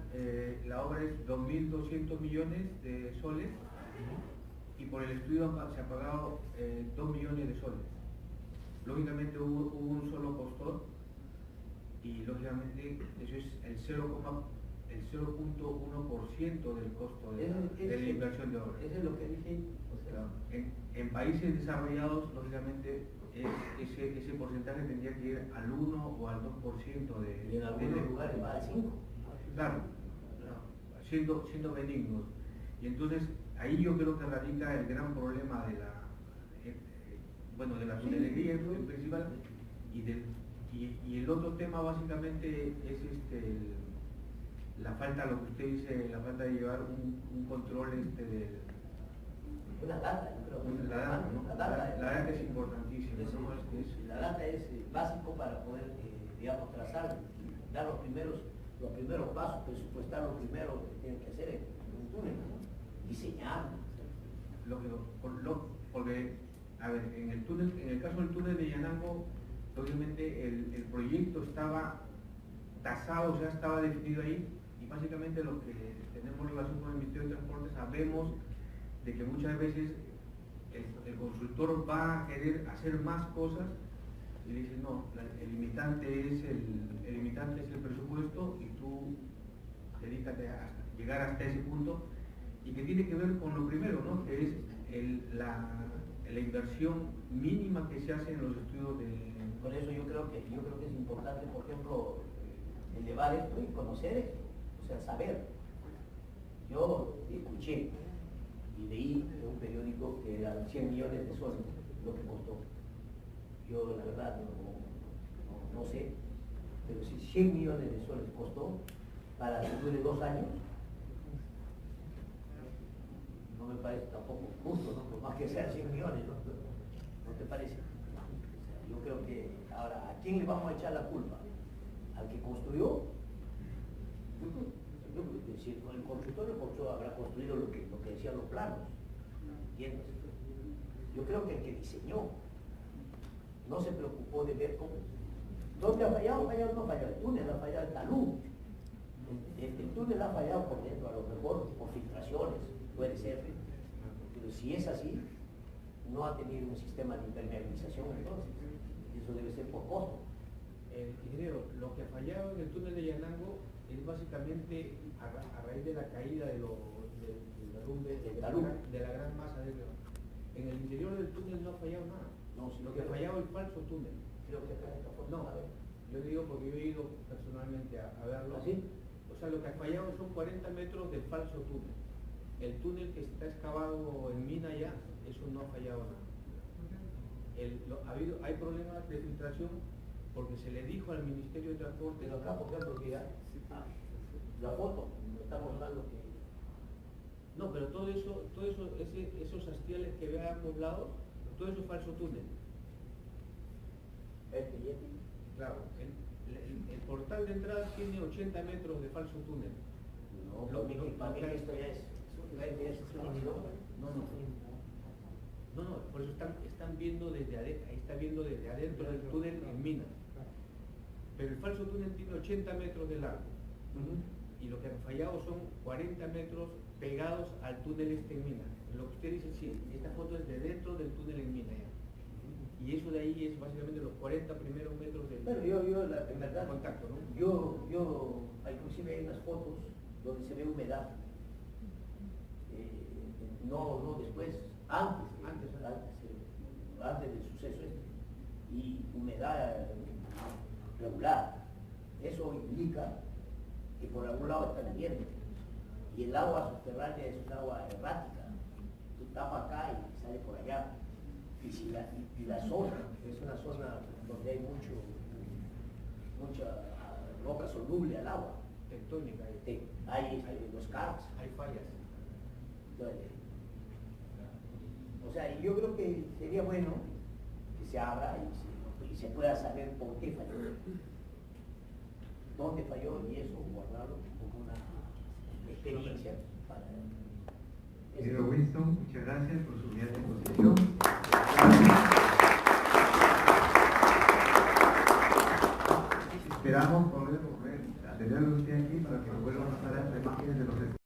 la obra es 2.200 millones de soles, y por el estudio se ha pagado 2 millones de soles. Lógicamente hubo un solo postor, y lógicamente eso es el 0.1% del costo de la inversión de obra. Eso es lo que dije. En países desarrollados, lógicamente, ese porcentaje tendría que ir al 1 o al 2% de... Y en algunos lugares va al 5. Claro, siendo benignos. Y entonces, ahí yo creo que radica el gran problema de la tunelería en principal, y el otro tema básicamente es la falta, lo que usted dice, la falta de llevar un control Una data, yo creo. La data es importantísima. La data es básico para poder, digamos, trazar, dar los primeros pasos, presupuestar lo primero que tienen que hacer en un túnel, ¿no? Diseñar. Porque, a ver, en el caso del túnel de Llanango, obviamente el proyecto estaba tasado, ya estaba definido ahí, y básicamente los que tenemos relación con el Ministerio de Transporte sabemos de que muchas veces el consultor va a querer hacer más cosas y le dice no, el limitante es el presupuesto, y tú dedícate a llegar hasta ese punto, y que tiene que ver con lo primero, ¿no? Que es la inversión mínima que se hace en los estudios de... Por eso yo creo que es importante, por ejemplo, elevar esto y conocer esto, o sea, saber. Yo escuché y leí en un periódico que eran 100 millones de soles lo que costó. Yo la verdad no sé, pero si 100 millones de soles costó para que dure 2 años, no me parece tampoco justo, ¿no? Por más que sean 100 millones, ¿no te parece? Yo creo que ahora, ¿a quién le vamos a echar la culpa? ¿Al que construyó? Si el constructor habrá construido lo que decían los planos, ¿entiendes? Yo creo que el que diseñó no se preocupó de ver cómo. ¿Dónde ha fallado? No ha fallado el túnel, ha fallado el talud. El túnel ha fallado por dentro, a lo mejor por filtraciones, puede ser. Pero si es así, no ha tenido un sistema de impermeabilización entonces. Eso debe ser por costo. Ingeniero, lo que ha fallado en el túnel de Llanango es básicamente a raíz de la caída del derrumbe Del talud. de la gran masa de agua. En el interior del túnel no ha fallado nada. No, sí, Lo que ha fallado es el falso túnel. Creo que acá en esta foto. No, a ver. yo digo porque yo he ido personalmente a verlo. ¿Ah, sí? O sea, lo que ha fallado son 40 metros del falso túnel. El túnel que está excavado en mina ya, eso no ha fallado nada. Hay problemas de filtración porque se le dijo al Ministerio de Transporte. Pero acá, por ejemplo, que la foto está mostrando que No, pero todo eso, esos hastiales que vean poblados, todo eso es falso túnel. este y este. Claro, el portal de entrada tiene 80 metros de falso túnel. No, para mí esto ya es No, por eso están viendo desde adentro, ahí está viendo desde adentro del túnel en mina. Pero el falso túnel tiene 80 metros de largo. Y lo que han fallado son 40 metros pegados al túnel este en mina. Lo que usted dice, sí, esta foto es de dentro del túnel en mina ya. Y eso de ahí es básicamente los 40 primeros metros del Bueno, en verdad, contacto, ¿no? inclusive hay unas fotos donde se ve humedad. No después, antes del suceso este. Y humedad regular. Eso indica que por algún lado está hirviendo. Y el agua subterránea es un agua errática. Tú tapas acá y sale por allá. Y la zona es una zona donde hay mucha roca soluble al agua. Tectónica. Hay los karsts. Hay fallas. Entonces, o sea, yo creo que sería bueno que se abra y se pueda saber por qué falló, dónde falló y eso, guardarlo como una experiencia para... Ingeniero Winston, muchas gracias por su brillante exposición. Esperamos poder tenerlo usted aquí para que lo vuelva a pasar a las imágenes de los